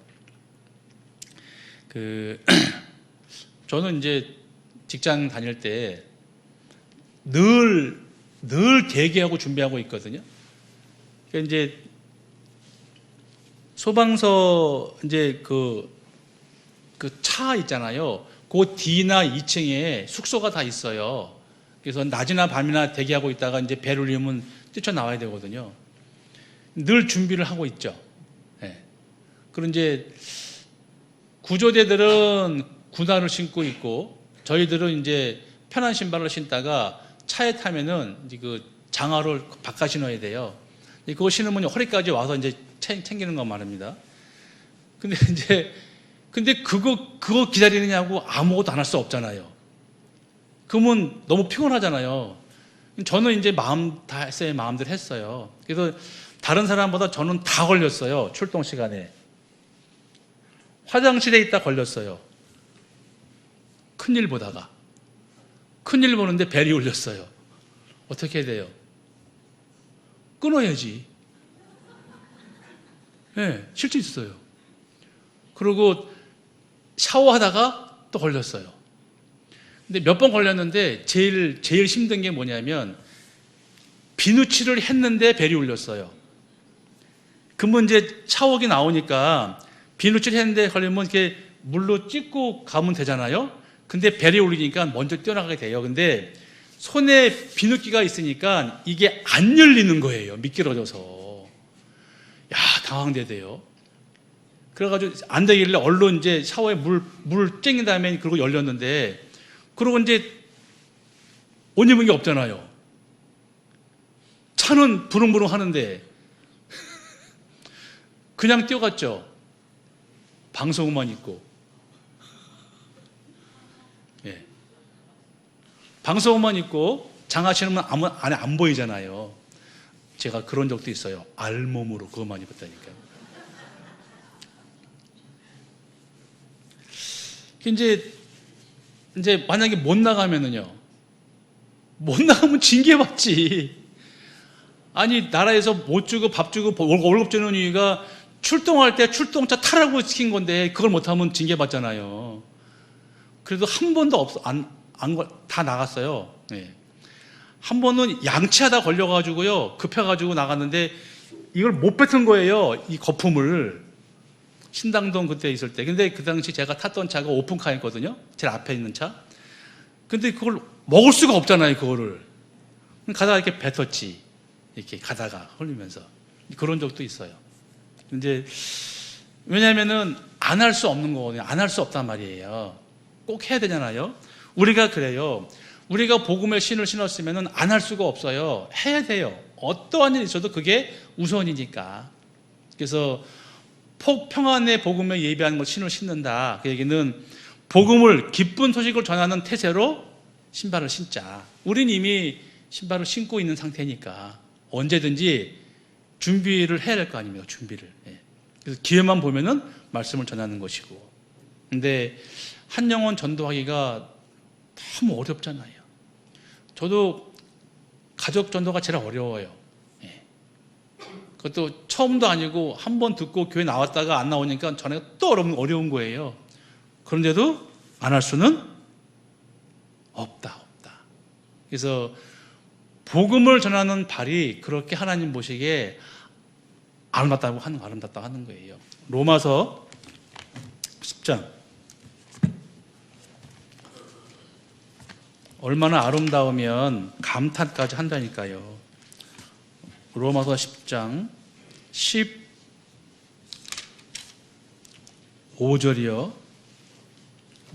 저는 이제 직장 다닐 때 늘 대기하고 준비하고 있거든요. 그러니까 이제 소방서 이제 그 차 있잖아요. 그 D나 2층에 숙소가 다 있어요. 그래서 낮이나 밤이나 대기하고 있다가 이제 벨 울리면 뛰쳐나와야 되거든요. 늘 준비를 하고 있죠. 네. 그리고 이제 구조대들은 군화를 신고 있고 저희들은 이제 편한 신발을 신다가 차에 타면은 이제 그 장화를 바꿔 신어야 돼요. 그거 신으면 허리까지 와서 이제 챙기는 건 말입니다. 근데 그거 기다리느냐고 아무것도 안 할 수 없잖아요. 그러면 너무 피곤하잖아요. 저는 이제 마음 다 했어요. 마음대로 했어요. 그래서 다른 사람보다 저는 다 걸렸어요. 출동 시간에. 화장실에 있다 걸렸어요. 큰일 보다가. 큰일 보는데 벨이 울렸어요. 어떻게 해야 돼요? 끊어야지. 네, 실제 있어요. 그리고 샤워하다가 또 걸렸어요. 근데 몇 번 걸렸는데 제일 힘든 게 뭐냐면 비누칠을 했는데 벨이 울렸어요. 그러면 이제 샤워기 나오니까 비누칠 했는데 걸리면 이렇게 물로 찍고 가면 되잖아요. 근데 벨이 울리니까 먼저 뛰어나가게 돼요. 근데 손에 비누기가 있으니까 이게 안 열리는 거예요. 미끄러져서. 야, 당황되대요. 그래가지고 안 되길래 얼른 이제 샤워에 물 쨍긴 다음에 그러고 열렸는데, 그러고 이제 옷 입은 게 없잖아요. 차는 부릉부릉 하는데 그냥 뛰어갔죠. 방송만 입고. 예. 방송만 입고 장화 신으면 안에 안 보이잖아요. 제가 그런 적도 있어요. 알몸으로 그것만 입었다니까요. 이제 만약에 못 나가면은요. 못 나가면 징계받지. 아니, 나라에서 못 주고 밥 주고 월급 주는 이유가 출동할 때 출동차 타라고 시킨 건데 그걸 못하면 징계받잖아요. 그래도 한 번도 다 나갔어요. 네. 한 번은 양치하다 걸려가지고요. 급해가지고 나갔는데 이걸 못 뱉은 거예요. 이 거품을. 신당동 그때 있을 때. 근데 그 당시 제가 탔던 차가 오픈카였거든요. 제일 앞에 있는 차. 근데 그걸 먹을 수가 없잖아요, 그거를. 가다가 이렇게 뱉었지. 이렇게 가다가 흘리면서 그런 적도 있어요. 근데 왜냐하면은 안 할 수 없는 거거든요. 안 할 수 없단 말이에요. 꼭 해야 되잖아요. 우리가 그래요. 우리가 복음의 신을 신었으면은 안 할 수가 없어요. 해야 돼요. 어떠한 일이 있어도 그게 우선이니까. 그래서 평안의 복음에 예비하는 것 신을 신는다. 그 얘기는 복음을, 기쁜 소식을 전하는 태세로 신발을 신자. 우린 이미 신발을 신고 있는 상태니까 언제든지 준비를 해야 될 거 아닙니까? 준비를. 그래서 기회만 보면은 말씀을 전하는 것이고. 근데 한 영혼 전도하기가 너무 어렵잖아요. 저도 가족 전도가 제일 어려워요. 그것도 처음도 아니고 한 번 듣고 교회 나왔다가 안 나오니까 전에 또 어려운 거예요. 그런데도 안 할 수는 없다. 그래서 복음을 전하는 발이 그렇게 하나님 보시기에 아름답다고 하는 거예요. 로마서 10장. 얼마나 아름다우면 감탄까지 한다니까요. 로마서 10장 15절이요.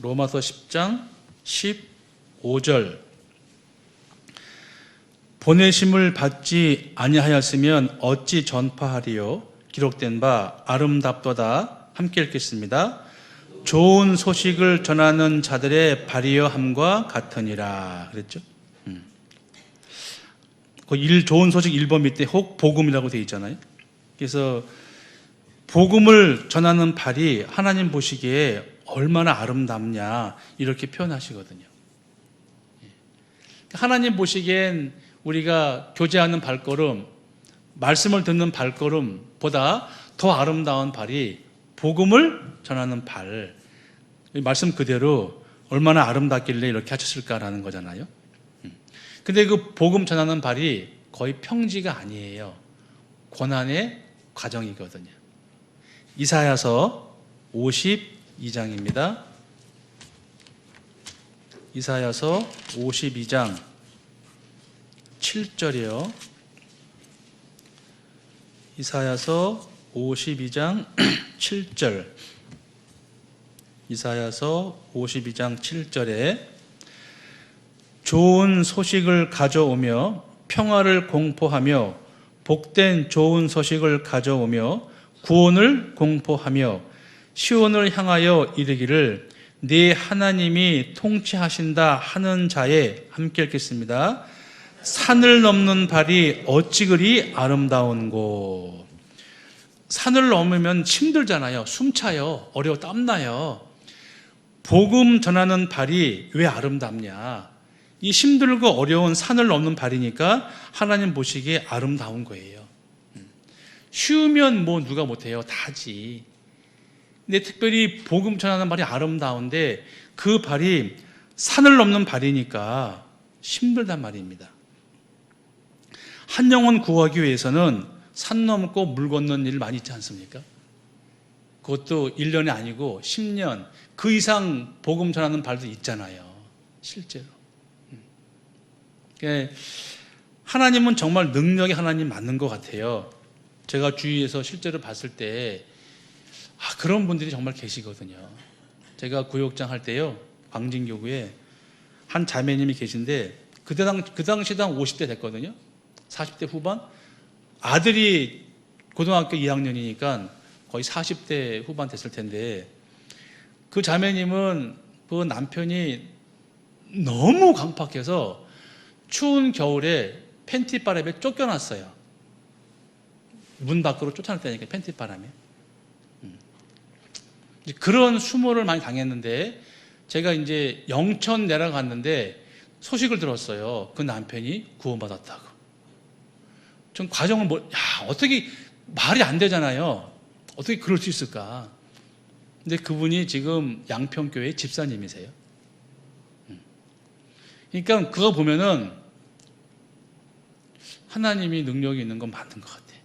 로마서 10장 15절. 보내심을 받지 아니하였으면 어찌 전파하리요? 기록된 바 아름답도다. 함께 읽겠습니다. 좋은 소식을 전하는 자들의 발이여 함과 같으니라. 그랬죠? 좋은 소식 1번 밑에 혹 복음이라고 되어 있잖아요. 그래서 복음을 전하는 발이 하나님 보시기에 얼마나 아름답냐 이렇게 표현하시거든요. 하나님 보시기엔 우리가 교제하는 발걸음, 말씀을 듣는 발걸음보다 더 아름다운 발이 복음을 전하는 발. 말씀 그대로 얼마나 아름답길래 이렇게 하셨을까라는 거잖아요. 근데 그 복음 전하는 발이 거의 평지가 아니에요. 고난의 과정이거든요. 이사야서 52장입니다. 이사야서 52장 7절이요. 이사야서 52장 7절. 이사야서 52장 7절에 좋은 소식을 가져오며 평화를 공포하며 복된 좋은 소식을 가져오며 구원을 공포하며 시온을 향하여 이르기를 네 하나님이 통치하신다 하는 자에 함께 읽겠습니다. 산을 넘는 발이 어찌 그리 아름다운고. 산을 넘으면 힘들잖아요. 숨차요. 어려워 땀나요. 복음 전하는 발이 왜 아름답냐? 이 힘들고 어려운 산을 넘는 발이니까 하나님 보시기에 아름다운 거예요. 쉬우면 뭐 누가 못해요? 다지. 근데 특별히 복음 전하는 발이 아름다운데 그 발이 산을 넘는 발이니까 힘들단 말입니다. 한 영혼 구하기 위해서는 산 넘고 물 건너는 일 많이 있지 않습니까? 그것도 1년이 아니고 10년, 그 이상 복음 전하는 발도 있잖아요. 실제로. 하나님은 정말 능력의 하나님 맞는 것 같아요. 제가 주위에서 실제로 봤을 때 그런 분들이 정말 계시거든요. 제가 구역장 할 때요, 광진교구에 한 자매님이 계신데 그 당시당 50대 됐거든요. 40대 후반. 아들이 고등학교 2학년이니까 거의 40대 후반 됐을 텐데 그 자매님은 그 남편이 너무 강팍해서 추운 겨울에 팬티바람에 쫓겨났어요. 문 밖으로 쫓아냈다니까, 팬티바람에. 그런 수모를 많이 당했는데 제가 이제 영천 내려갔는데 소식을 들었어요. 그 남편이 구원받았다고. 전 과정을 어떻게 말이 안 되잖아요. 어떻게 그럴 수 있을까? 근데 그분이 지금 양평교회 집사님이세요. 그러니까 그거 보면은 하나님이 능력이 있는 건 맞는 것 같아요.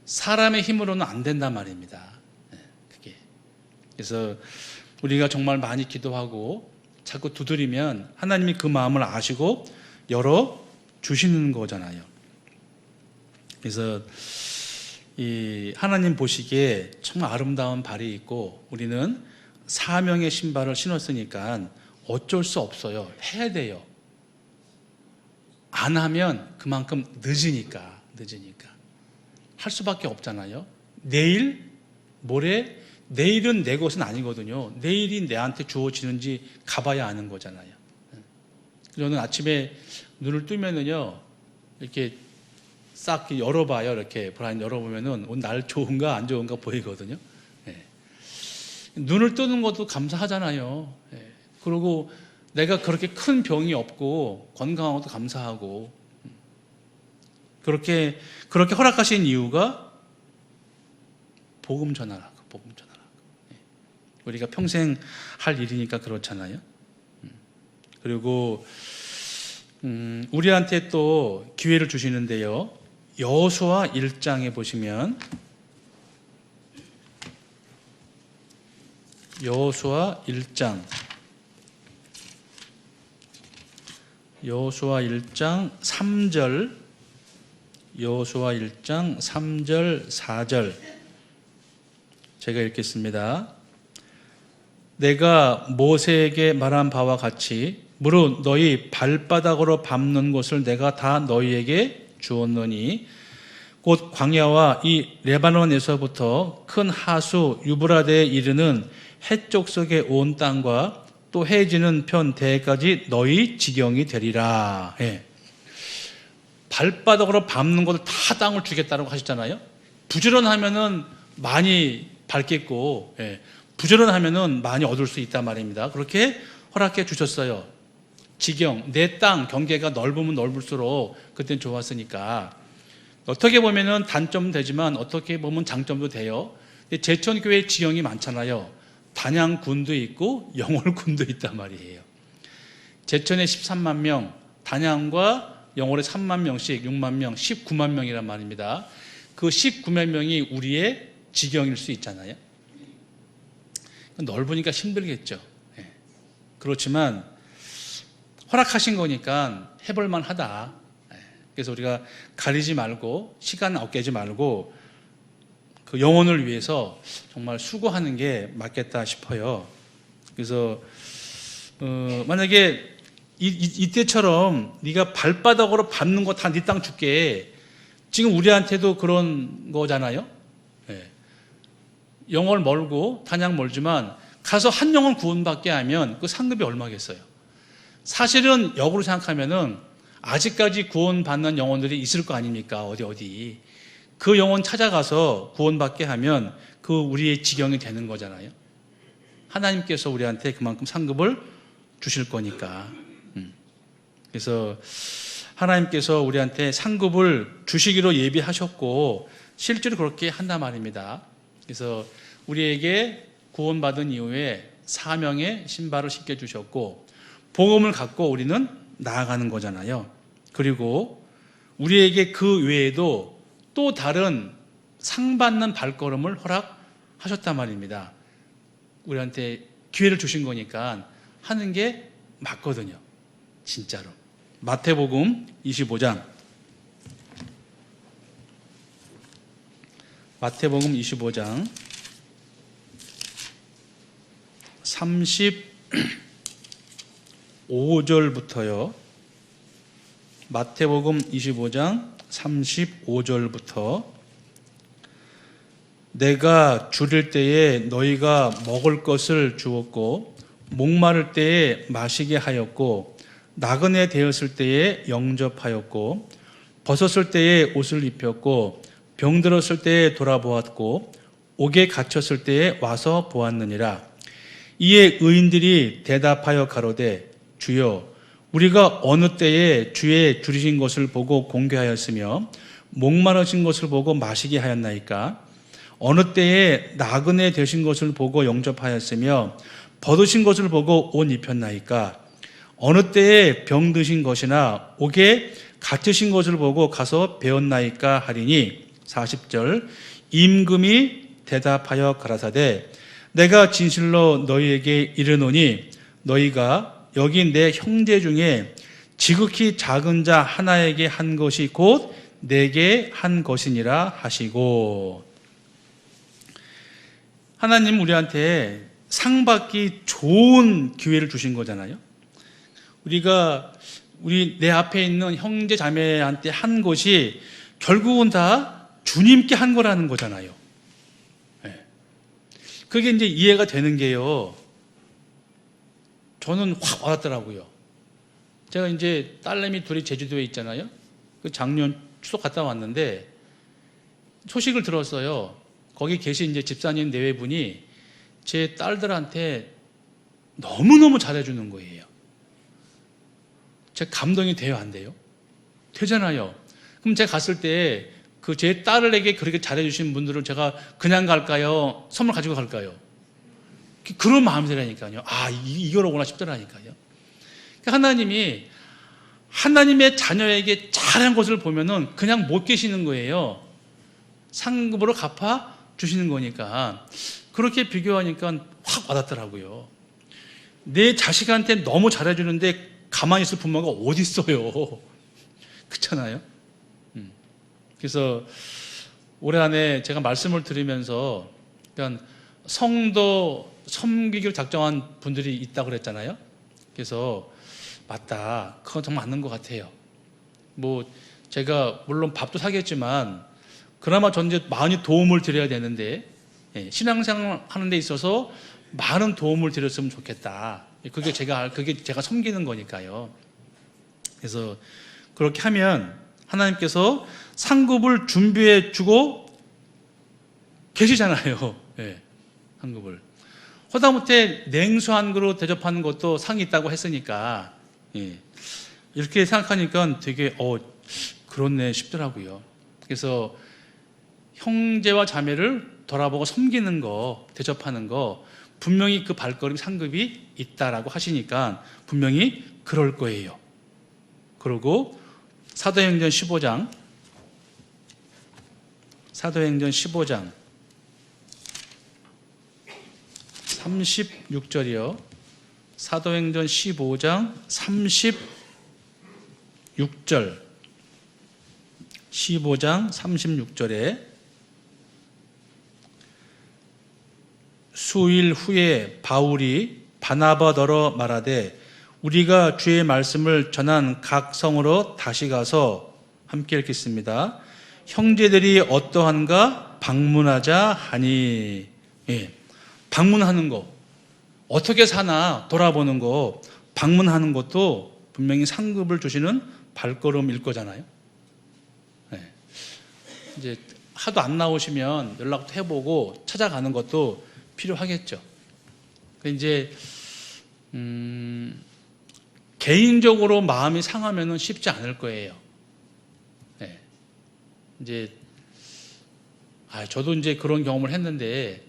사람의 힘으로는 안 된단 말입니다. 그게. 그래서 우리가 정말 많이 기도하고 자꾸 두드리면 하나님이 그 마음을 아시고 열어 주시는 거잖아요. 그래서 이 하나님 보시기에 정말 아름다운 발이 있고 우리는 사명의 신발을 신었으니까 어쩔 수 없어요. 해야 돼요. 안 하면 그만큼 늦으니까 할 수밖에 없잖아요. 내일, 모레, 내일은 내 것은 아니거든요. 내일이 내한테 주어지는지 가봐야 아는 거잖아요. 저는 아침에 눈을 뜨면은요, 이렇게 싹 열어봐요. 이렇게 브라인 열어보면은 오늘 날 좋은가 안 좋은가 보이거든요. 눈을 뜨는 것도 감사하잖아요. 그리고 내가 그렇게 큰 병이 없고 건강한 것도 감사하고 그렇게 허락하신 이유가 복음 전하라고. 우리가 평생 할 일이니까 그렇잖아요. 그리고 우리한테 또 기회를 주시는데요. 여호수아 1장에 보시면 여호수아 1장 3절 여호수아 1장 3절 4절 제가 읽겠습니다. 내가 모세에게 말한 바와 같이 무릇 너희 발바닥으로 밟는 곳을 내가 다 너희에게 주었노니 곧 광야와 이 레바논에서부터 큰 하수 유브라데에 이르는 해쪽 속의 온 땅과 또 해지는 편 대까지 너희 지경이 되리라. 발바닥으로 밟는 것을 다 땅을 주겠다고 하셨잖아요. 부지런하면은 많이 밟겠고 부지런하면은 많이 얻을 수 있단 말입니다. 그렇게 허락해 주셨어요. 지경, 내 땅 경계가 넓으면 넓을수록 그땐 좋았으니까 어떻게 보면은 단점은 되지만 어떻게 보면 장점도 돼요. 제천교회 지경이 많잖아요. 단양군도 있고 영월군도 있단 말이에요. 제천에 13만 명, 단양과 영월에 3만 명씩 6만 명, 19만 명이란 말입니다. 그 19만 명이 우리의 지경일 수 있잖아요. 넓으니까 힘들겠죠. 그렇지만 허락하신 거니까 해볼만 하다. 그래서 우리가 가리지 말고 시간 아끼지 말고 그 영혼을 위해서 정말 수고하는 게 맞겠다 싶어요. 그래서 만약에 이때처럼 네가 발바닥으로 밟는 거 다 네 땅 줄게. 지금 우리한테도 그런 거잖아요. 영월 멀고 단양 멀지만 가서 한 영혼 구원받게 하면 그 상급이 얼마겠어요. 사실은 역으로 생각하면은 아직까지 구원받는 영혼들이 있을 거 아닙니까? 어디 그 영혼 찾아가서 구원받게 하면 그 우리의 지경이 되는 거잖아요. 하나님께서 우리한테 그만큼 상급을 주실 거니까. 그래서 하나님께서 우리한테 상급을 주시기로 예비하셨고 실제로 그렇게 한단 말입니다. 그래서 우리에게 구원받은 이후에 사명의 신발을 신겨 주셨고 복음을 갖고 우리는 나아가는 거잖아요. 그리고 우리에게 그 외에도 또 다른 상 받는 발걸음을 허락하셨단 말입니다. 우리한테 기회를 주신 거니까 하는 게 맞거든요. 진짜로. 마태복음 25장 35절부터요. 마태복음 25장 35절부터 내가 줄일 때에 너희가 먹을 것을 주었고 목마를 때에 마시게 하였고 나그네 되었을 때에 영접하였고 벗었을 때에 옷을 입혔고 병들었을 때에 돌아보았고 옥에 갇혔을 때에 와서 보았느니라. 이에 의인들이 대답하여 가로되 주여 우리가 어느 때에 주의 줄이신 것을 보고 공개하였으며 목마르신 것을 보고 마시게 하였나이까? 어느 때에 나그네 되신 것을 보고 영접하였으며 벗으신 것을 보고 옷 입혔나이까? 어느 때에 병드신 것이나 옥에 갇히신 것을 보고 가서 배웠나이까 하리니 40절 임금이 대답하여 가라사대 내가 진실로 너희에게 이르노니 너희가 여기 내 형제 중에 지극히 작은 자 하나에게 한 것이 곧 내게 한 것이니라 하시고. 하나님 우리한테 상 받기 좋은 기회를 주신 거잖아요. 내 앞에 있는 형제 자매한테 한 것이 결국은 다 주님께 한 거라는 거잖아요. 그게 이제 이해가 되는 게요. 저는 확 와닿더라고요. 제가 이제 딸내미 둘이 제주도에 있잖아요. 그 작년 추석 갔다 왔는데 소식을 들었어요. 거기 계신 이제 집사님 내외분이 제 딸들한테 너무너무 잘해주는 거예요. 제가 감동이 돼요, 안 돼요? 되잖아요. 그럼 제가 갔을 때 그 제 딸에게 그렇게 잘해주신 분들을 제가 그냥 갈까요? 선물 가지고 갈까요? 그런 마음이 들으니까요. 이거로구나 싶더라니까요. 하나님이 하나님의 자녀에게 잘한 것을 보면은 그냥 못 계시는 거예요. 상급으로 갚아 주시는 거니까. 그렇게 비교하니까 확 와닿더라고요. 내 자식한테 너무 잘해주는데 가만히 있을 부모가 어디 있어요? 그렇잖아요. 그래서 올해 안에 제가 말씀을 들으면서 성도 섬기기를 작정한 분들이 있다고 그랬잖아요. 그래서 맞다. 그건 정말 맞는 것 같아요. 제가 물론 밥도 사겠지만 그나마 전 이제 많이 도움을 드려야 되는데 신앙생활 하는 데 있어서 많은 도움을 드렸으면 좋겠다. 그게 제가 섬기는 거니까요. 그래서 그렇게 하면 하나님께서 상급을 준비해 주고 계시잖아요. 상급을. 하다못해 냉수 한 그릇 대접하는 것도 상이 있다고 했으니까 이렇게 생각하니까 되게 그렇네 싶더라고요. 그래서 형제와 자매를 돌아보고 섬기는 거, 대접하는 거 분명히 그 발걸음 상급이 있다라고 하시니까 분명히 그럴 거예요. 그리고 사도행전 15장 36절이요. 사도행전 15장 36절 15장 36절에 수일 후에 바울이 바나바더러 말하되 우리가 주의 말씀을 전한 각 성으로 다시 가서 함께 읽겠습니다. 형제들이 어떠한가 방문하자 하니. 방문하는 거, 어떻게 사나 돌아보는 거, 방문하는 것도 분명히 상급을 주시는 발걸음일 거잖아요. 이제 하도 안 나오시면 연락도 해보고 찾아가는 것도 필요하겠죠. 이제 개인적으로 마음이 상하면은 쉽지 않을 거예요. 이제 저도 이제 그런 경험을 했는데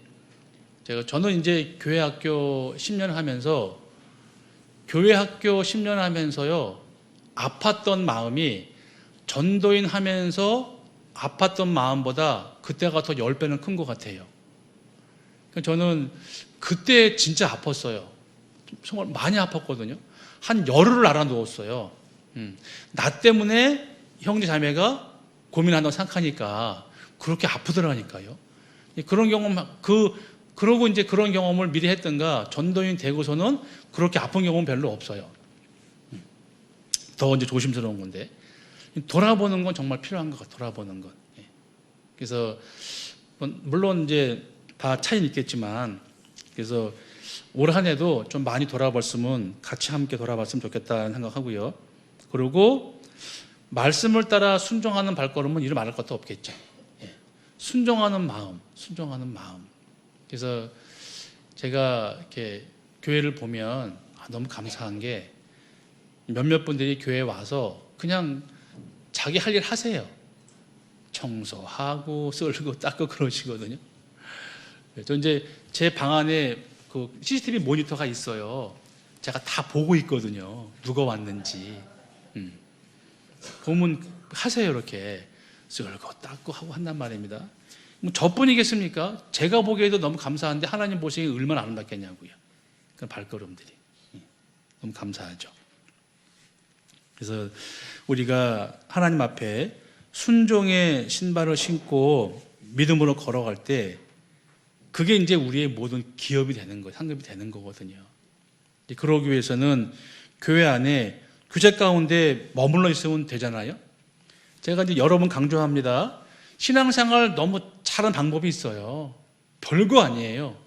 저는 이제 교회 학교 10년 하면서 아팠던 마음이 전도인 하면서 아팠던 마음보다 그때가 더 10배는 큰 것 같아요. 저는 그때 진짜 아팠어요. 정말 많이 아팠거든요. 한 열흘을 알아 누웠어요. 나 때문에 형제 자매가 고민한다고 생각하니까 그렇게 아프더라니까요. 그런 경험을 미리 했던가 전도인 되고서는 그렇게 아픈 경험은 별로 없어요. 더 이제 조심스러운 건데 돌아보는 건 정말 필요한 것 같아요. 돌아보는 건. 그래서 물론 이제 다 차이는 있겠지만 그래서 올 한 해도 좀 많이 돌아봤으면 같이 함께 돌아봤으면 좋겠다는 생각하고요. 그리고 말씀을 따라 순종하는 발걸음은 이루 말할 것도 없겠죠. 순종하는 마음. 그래서 제가 이렇게 교회를 보면 너무 감사한 게 몇몇 분들이 교회에 와서 그냥 자기 할 일 하세요. 청소하고 썰고 닦고 그러시거든요. 저 이제 제 방 안에 그 CCTV 모니터가 있어요. 제가 다 보고 있거든요. 누가 왔는지. 보면 하세요. 이렇게 썰고 닦고 하고 한단 말입니다. 저뿐이겠습니까? 제가 보기에도 너무 감사한데 하나님 보시기에 얼마나 아름답겠냐고요. 그 발걸음들이 너무 감사하죠. 그래서 우리가 하나님 앞에 순종의 신발을 신고 믿음으로 걸어갈 때 그게 이제 우리의 모든 기업이 되는 거예요. 상급이 되는 거거든요. 그러기 위해서는 교회 안에 규제 가운데 머물러 있으면 되잖아요. 제가 이제 여러 번 강조합니다. 신앙생활 너무 잘하는 방법이 있어요. 별거 아니에요.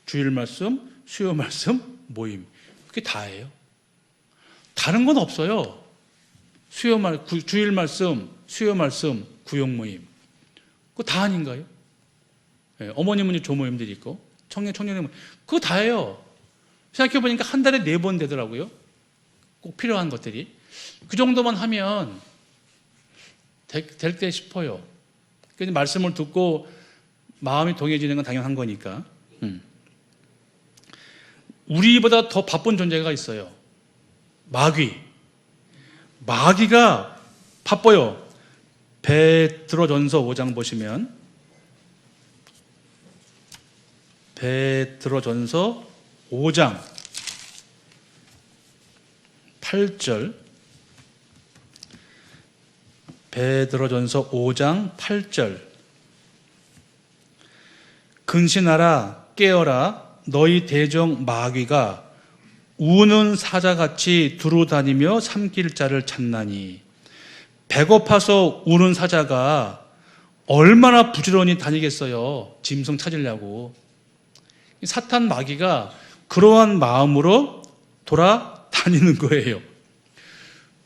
주일 말씀, 수요 말씀, 모임. 그게 다예요. 다른 건 없어요. 주일 말씀, 수요 말씀, 구역 모임. 그거 다 아닌가요? 네, 어머님은 조모임들이 있고, 청년의 모임. 그거 다예요. 생각해보니까 한 달에 4번 되더라고요. 꼭 필요한 것들이. 그 정도만 하면 될 때 싶어요. 그래서 말씀을 듣고 마음이 동해지는 건 당연한 거니까. 우리보다 더 바쁜 존재가 있어요. 마귀가 바빠요. 베드로전서 5장 보시면 베드로전서 5장 8절 베드로전서 5장 8절 근신하라 깨어라 너희 대적 마귀가 우는 사자같이 두루 다니며 삼킬 자를 찾나니 배고파서 우는 사자가 얼마나 부지런히 다니겠어요. 짐승 찾으려고. 사탄 마귀가 그러한 마음으로 돌아다니는 거예요.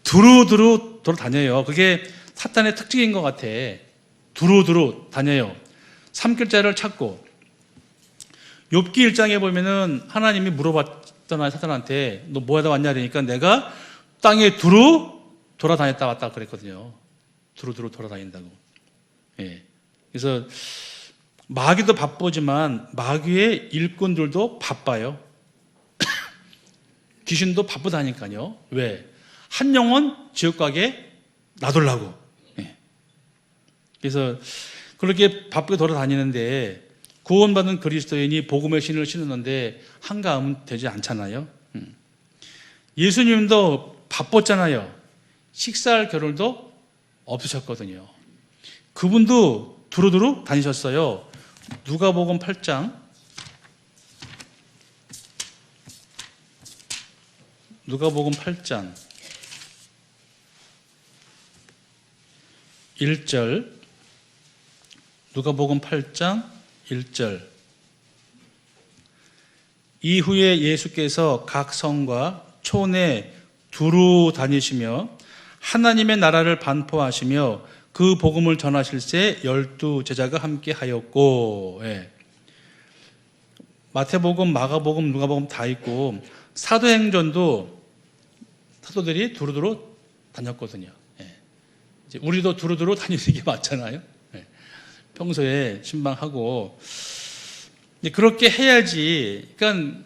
두루두루 돌아다녀요. 그게 사탄의 특징인 것 같아. 두루두루 다녀요. 삼킬 자를 찾고. 욥기 1장에 보면은 하나님이 물어봤잖아요. 사탄한테 너 뭐 하다 왔냐 그러니까 내가 땅에 두루 돌아다녔다 왔다 그랬거든요. 두루두루 돌아다닌다고. 예. 그래서 마귀도 바쁘지만 마귀의 일꾼들도 바빠요. 귀신도 바쁘다니까요. 왜? 한 영혼 지옥 가게 놔두려고. 예. 그래서 그렇게 바쁘게 돌아다니는데 구원받은 그리스도인이 복음의 신을 신었는데 한가함은 되지 않잖아요. 예수님도 바빴잖아요. 식사할 겨를도 없으셨거든요. 그분도 두루두루 다니셨어요. 누가복음 8장 1절 누가복음 8장 1절 이후에 예수께서 각 성과 촌에 두루 다니시며 하나님의 나라를 반포하시며 그 복음을 전하실새 12 제자가 함께 하였고. 예. 마태복음, 마가복음, 누가복음 다 있고 사도행전도 사도들이 두루두루 다녔거든요. 예. 이제 우리도 두루두루 다니는 게 맞잖아요. 예. 평소에 신방하고 그렇게 해야지. 그러니까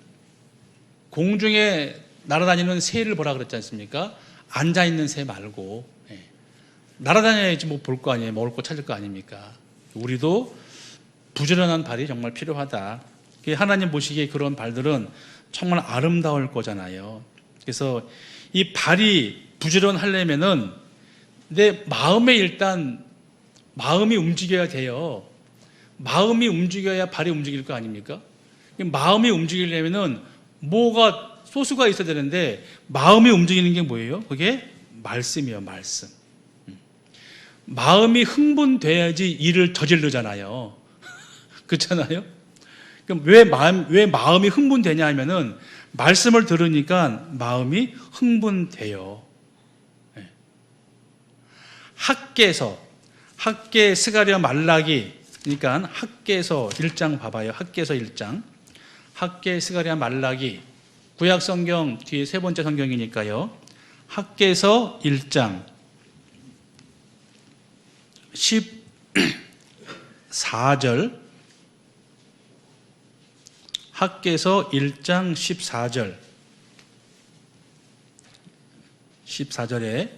공중에 날아다니는 새를 보라 그랬지 않습니까? 앉아있는 새 말고. 예. 날아다녀야지 뭐 볼 거 아니에요. 먹을 거 찾을 거 아닙니까? 우리도 부지런한 발이 정말 필요하다. 하나님 보시기에 그런 발들은 정말 아름다울 거잖아요. 그래서 이 발이 부지런하려면은 내 마음에 일단 마음이 움직여야 돼요. 마음이 움직여야 발이 움직일 거 아닙니까? 마음이 움직이려면은 뭐가 소스가 있어야 되는데 마음이 움직이는 게 뭐예요? 그게 말씀이에요. 말씀. 마음이 흥분돼야지 일을 저지르잖아요. 그렇잖아요? 그럼 왜 마음이 흥분되냐 하면은 말씀을 들으니까 마음이 흥분돼요. 네. 학계 스가랴 말라기 그러니까 학계서 1장 봐봐요. 학계서 1장 학계 스가랴 말라기 구약 성경 뒤에 세 번째 성경이니까요. 학계서 1장 14절 학계서 1장 14절에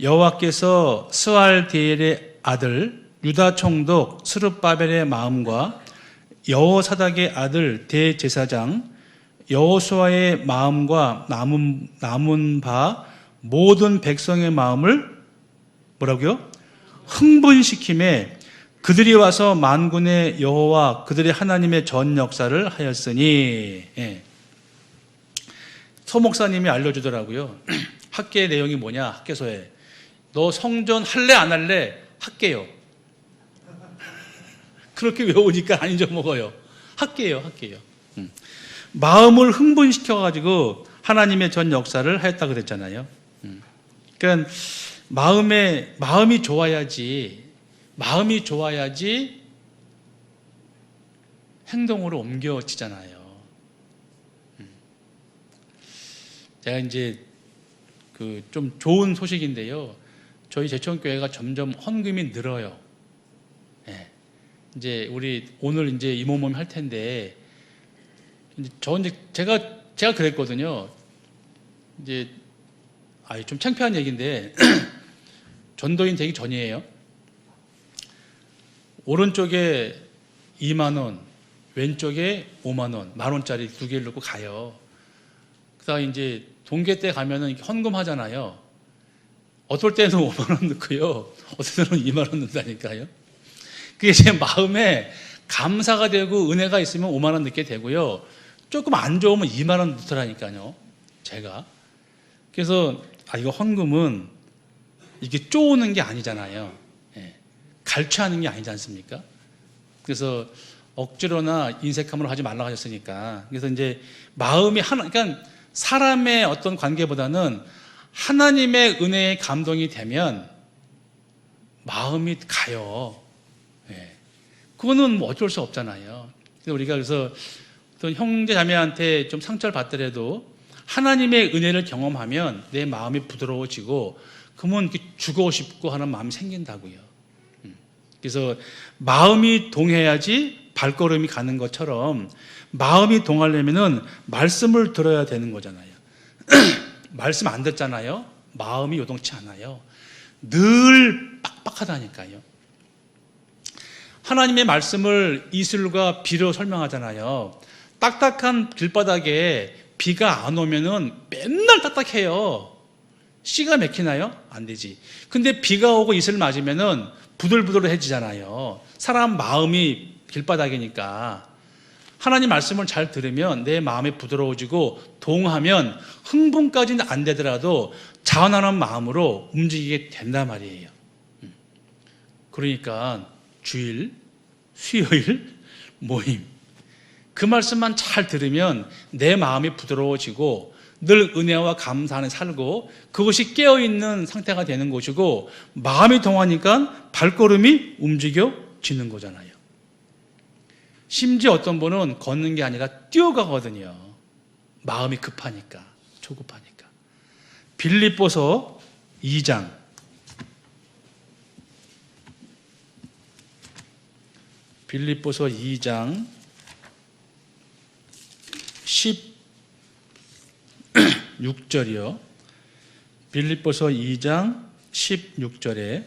여호와께서 스알디엘의 아들 유다 총독 스룹바벨의 마음과 여호사닥의 아들 대제사장 여호수아의 마음과 남은 바 모든 백성의 마음을 뭐라고요? 흥분시킴에 그들이 와서 만군의 여호와 그들의 하나님의 전 역사를 하였으니. 예. 서 목사님이 알려주더라고요. 학계의 내용이 뭐냐, 학계서에. 너 성전 할래 안 할래? 할게요. 그렇게 외우니까 안 잊어먹어요. 할게요. 마음을 흥분시켜가지고 하나님의 전 역사를 하였다 그랬잖아요. 그러니까 마음이 좋아야지 행동으로 옮겨지잖아요. 제가 이제 좀 좋은 소식인데요. 저희 제천교회가 점점 헌금이 늘어요. 예. 이제 우리 오늘 이제 이모몸 할 텐데, 제가 그랬거든요. 이제 좀 창피한 얘기인데 전도인 되기 전이에요. 오른쪽에 2만 원, 왼쪽에 5만 원, 10,000원짜리 2개를 넣고 가요. 그다가 이제 동계 때 가면은 헌금 하잖아요. 어떨 때는 5만 원 넣고요. 어떨 때는 2만 원 넣는다니까요. 그게 제 마음에 감사가 되고 은혜가 있으면 5만 원 넣게 되고요. 조금 안 좋으면 2만 원 넣더라니까요. 제가. 그래서 이거 헌금은 이게 쪼는 게 아니잖아요. 예. 갈취하는 게 아니지 않습니까? 그래서 억지로나 인색함으로 하지 말라고 하셨으니까. 그래서 이제 마음이 그러니까 사람의 어떤 관계보다는 하나님의 은혜에 감동이 되면 마음이 가요. 예. 그거는 뭐 어쩔 수 없잖아요. 우리가 그래서 어떤 형제 자매한테 좀 상처를 받더라도 하나님의 은혜를 경험하면 내 마음이 부드러워지고 그러면 이렇게 주고 싶고 하는 마음이 생긴다고요. 그래서 마음이 동해야지 발걸음이 가는 것처럼 마음이 동하려면은 말씀을 들어야 되는 거잖아요. 말씀 안 듣잖아요. 마음이 요동치 않아요. 늘 빡빡하다니까요. 하나님의 말씀을 이슬과 비로 설명하잖아요. 딱딱한 길바닥에 비가 안 오면은 맨날 딱딱해요. 씨가 맥히나요? 안 되지. 근데 비가 오고 이슬 맞으면은 부들부들해지잖아요. 사람 마음이 길바닥이니까. 하나님 말씀을 잘 들으면 내 마음이 부드러워지고 동하면 흥분까지는 안 되더라도 자원하는 마음으로 움직이게 된단 말이에요. 그러니까 주일, 수요일 모임 그 말씀만 잘 들으면 내 마음이 부드러워지고 늘 은혜와 감사 안에 살고 그것이 깨어있는 상태가 되는 것이고 마음이 동하니까 발걸음이 움직여지는 거잖아요. 심지어 어떤 분은 걷는 게 아니라 뛰어가거든요. 마음이 급하니까, 조급하니까. 빌립보서 2장 16절이요. 빌립보서 2장 16절에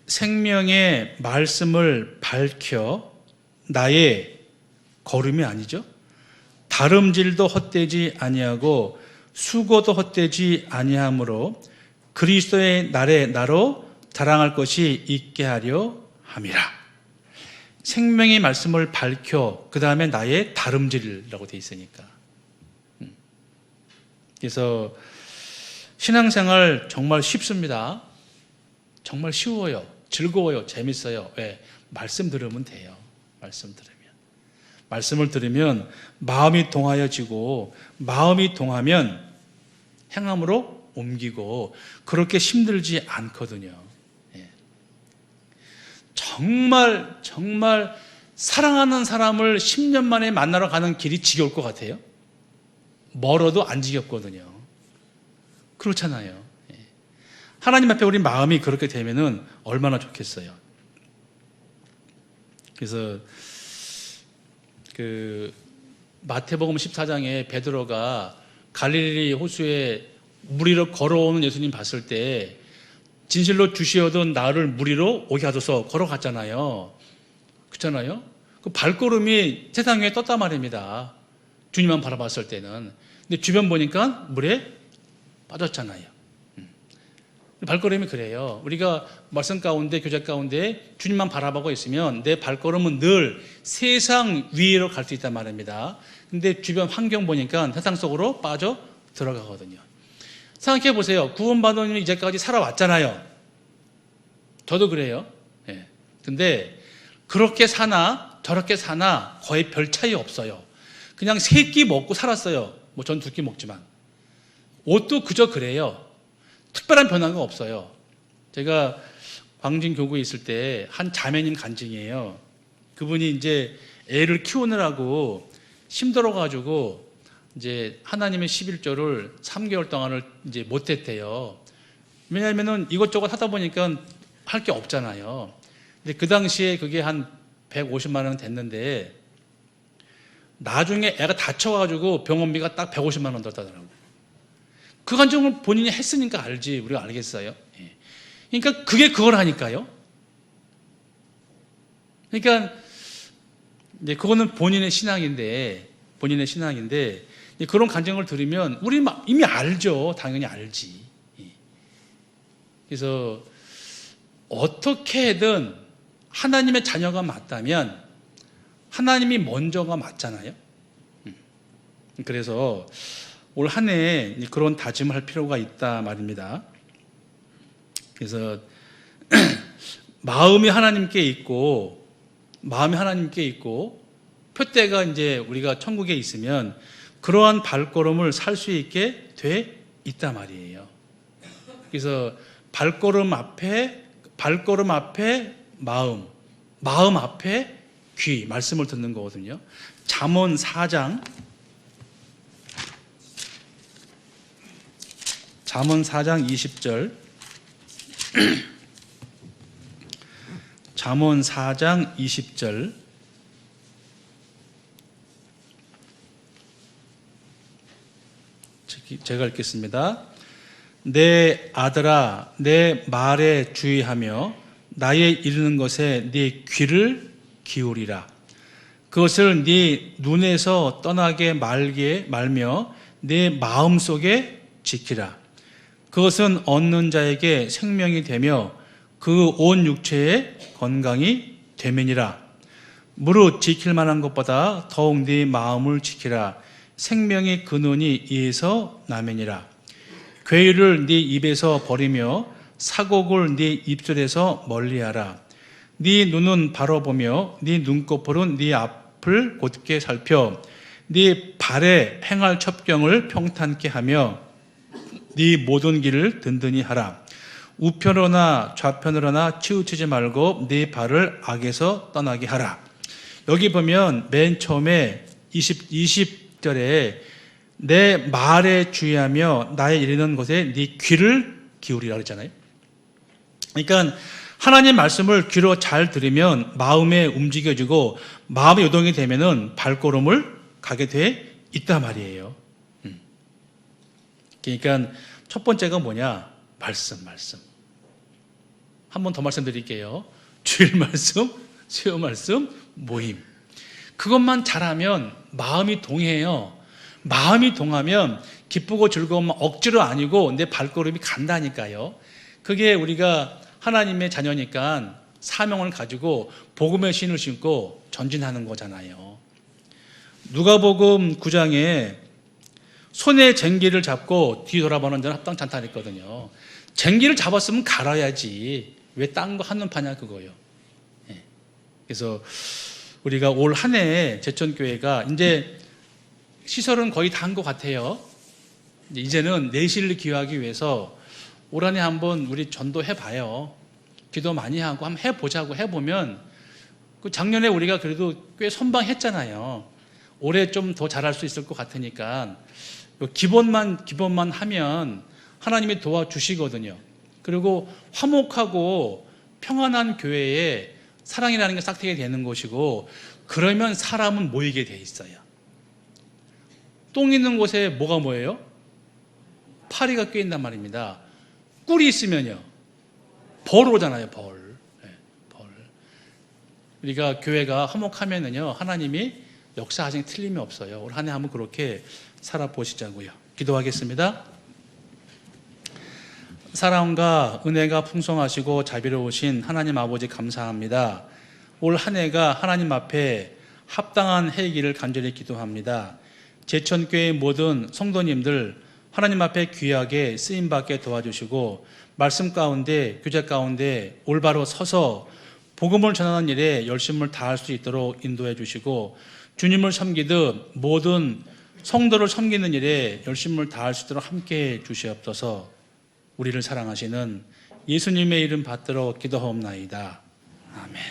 생명의 말씀을 밝혀 나의 걸음이 아니죠. 다름질도 헛되지 아니하고 수고도 헛되지 아니하므로 그리스도의 날에 나로 자랑할 것이 있게 하려 함이라. 생명의 말씀을 밝혀 그 다음에 나의 다름질이라고 되어 있으니까. 그래서 신앙생활 정말 쉽습니다. 정말 쉬워요. 즐거워요. 재밌어요. 왜? 말씀 들으면 돼요. 말씀을 들으면 마음이 동하여지고 마음이 동하면 행함으로 옮기고 그렇게 힘들지 않거든요. 예. 정말 사랑하는 사람을 10년 만에 만나러 가는 길이 지겨울 것 같아요. 멀어도 안 지겹거든요. 그렇잖아요. 예. 하나님 앞에 우리 마음이 그렇게 되면은 얼마나 좋겠어요. 그래서 마태복음 14장에 베드로가 갈릴리 호수에 물 위로 걸어오는 예수님 봤을 때 진실로 주시어던 나를 물 위로 오게 하소서 걸어갔잖아요. 그렇잖아요. 그 발걸음이 세상 위에 떴단 말입니다. 주님만 바라봤을 때는. 근데 주변 보니까 물에 빠졌잖아요. 발걸음이 그래요. 우리가 말씀 가운데, 교제 가운데 주님만 바라보고 있으면 내 발걸음은 늘 세상 위로 갈 수 있단 말입니다. 근데 주변 환경 보니까 세상 속으로 빠져 들어가거든요. 생각해 보세요. 구원받은 이는 이제까지 살아왔잖아요. 저도 그래요. 예. 근데 그렇게 사나 저렇게 사나 거의 별 차이 없어요. 그냥 세 끼 먹고 살았어요. 뭐 전 두 끼 먹지만. 옷도 그저 그래요. 특별한 변화가 없어요. 제가 광진 교구에 있을 때 한 자매님 간증이에요. 그분이 이제 애를 키우느라고 힘들어가지고 이제 하나님의 11조를 3개월 동안을 이제 못했대요. 왜냐하면은 이것저것 하다 보니까 할 게 없잖아요. 근데 그 당시에 그게 한 150만 원 됐는데 나중에 애가 다쳐가지고 병원비가 딱 150만 원 들었다더라고요. 그 간증을 본인이 했으니까 알지 우리가 알겠어요. 예. 그러니까 그게 그걸 하니까요. 그러니까 이제 그거는 본인의 신앙인데 그런 간증을 들으면 우리 이미 알죠. 당연히 알지. 예. 그래서 어떻게든 하나님의 자녀가 맞다면 하나님이 먼저가 맞잖아요. 그래서 올 한 해 그런 다짐을 할 필요가 있다 말입니다. 그래서 마음이 하나님께 있고 표대가 이제 우리가 천국에 있으면 그러한 발걸음을 살 수 있게 돼 있다 말이에요. 그래서 발걸음 앞에 마음 앞에 귀, 말씀을 듣는 거거든요. 잠언 4장 20절 잠언 4장 20절 제가 읽겠습니다. 내 아들아 내 말에 주의하며 나의 이르는 것에 네 귀를 기울이라. 그것을 네 눈에서 떠나게 말며 네 마음속에 지키라. 그것은 얻는 자에게 생명이 되며 그 온 육체의 건강이 되면이라. 무릇 지킬 만한 것보다 더욱 네 마음을 지키라. 생명의 근원이 이에서 나면이라. 괴유를 네 입에서 버리며 사곡을 네 입술에서 멀리하라. 네 눈은 바로 보며 네 눈꺼풀은 네 앞을 곧게 살펴 네 발에 행할 첩경을 평탄케 하며 네 모든 길을 든든히 하라. 우편으로나 좌편으로나 치우치지 말고 네 발을 악에서 떠나게 하라. 여기 보면 맨 처음에 20절에 내 말에 주의하며 나의 이르는 것에 네 귀를 기울이라 그랬잖아요. 그러니까 하나님 말씀을 귀로 잘 들으면 마음에 움직여지고 마음의 요동이 되면은 발걸음을 가게 돼 있단 말이에요. 그러니까 첫 번째가 뭐냐? 말씀. 한 번 더 말씀드릴게요. 주일 말씀, 수요 말씀, 모임. 그것만 잘하면 마음이 동해요. 마음이 동하면 기쁘고 즐거우면 억지로 아니고 내 발걸음이 간다니까요. 그게 우리가 하나님의 자녀니까 사명을 가지고 복음의 신을 신고 전진하는 거잖아요. 누가복음 9장에 손에 쟁기를 잡고 뒤돌아보는 자는 합당치 않다 그랬거든요. 쟁기를 잡았으면 갈아야지. 왜 딴 거 하는 파냐 그거요. 예. 그래서 우리가 올 한 해 제천교회가 이제 시설은 거의 다 한 것 같아요. 이제는 내실을 기여하기 위해서 올 한 해 한번 우리 전도해봐요. 기도 많이 하고 한번 해보자고 해보면 그 작년에 우리가 그래도 꽤 선방했잖아요. 올해 좀 더 잘할 수 있을 것 같으니까 기본만 하면 하나님이 도와주시거든요. 그리고 화목하고 평안한 교회에 사랑이라는 게 싹트게 되는 것이고 그러면 사람은 모이게 돼 있어요. 똥 있는 곳에 뭐가 모여요? 파리가 꿰인단 말입니다. 꿀이 있으면요 벌 오잖아요. 벌. 우리가 교회가 화목하면은요 하나님이 역사하시는 게 틀림이 없어요. 올 한 해 한번 그렇게 살아보시자고요. 기도하겠습니다. 사랑과 은혜가 풍성하시고 자비로우신 하나님 아버지 감사합니다. 올 한 해가 하나님 앞에 합당한 해이기를 간절히 기도합니다. 제천교회 모든 성도님들 하나님 앞에 귀하게 쓰임받게 도와주시고 말씀 가운데, 교제 가운데 올바로 서서 복음을 전하는 일에 열심을 다할 수 있도록 인도해 주시고 주님을 섬기듯 모든 성도를 섬기는 일에 열심을 다할 수 있도록 함께해 주시옵소서. 우리를 사랑하시는 예수님의 이름 받들어 기도하옵나이다. 아멘.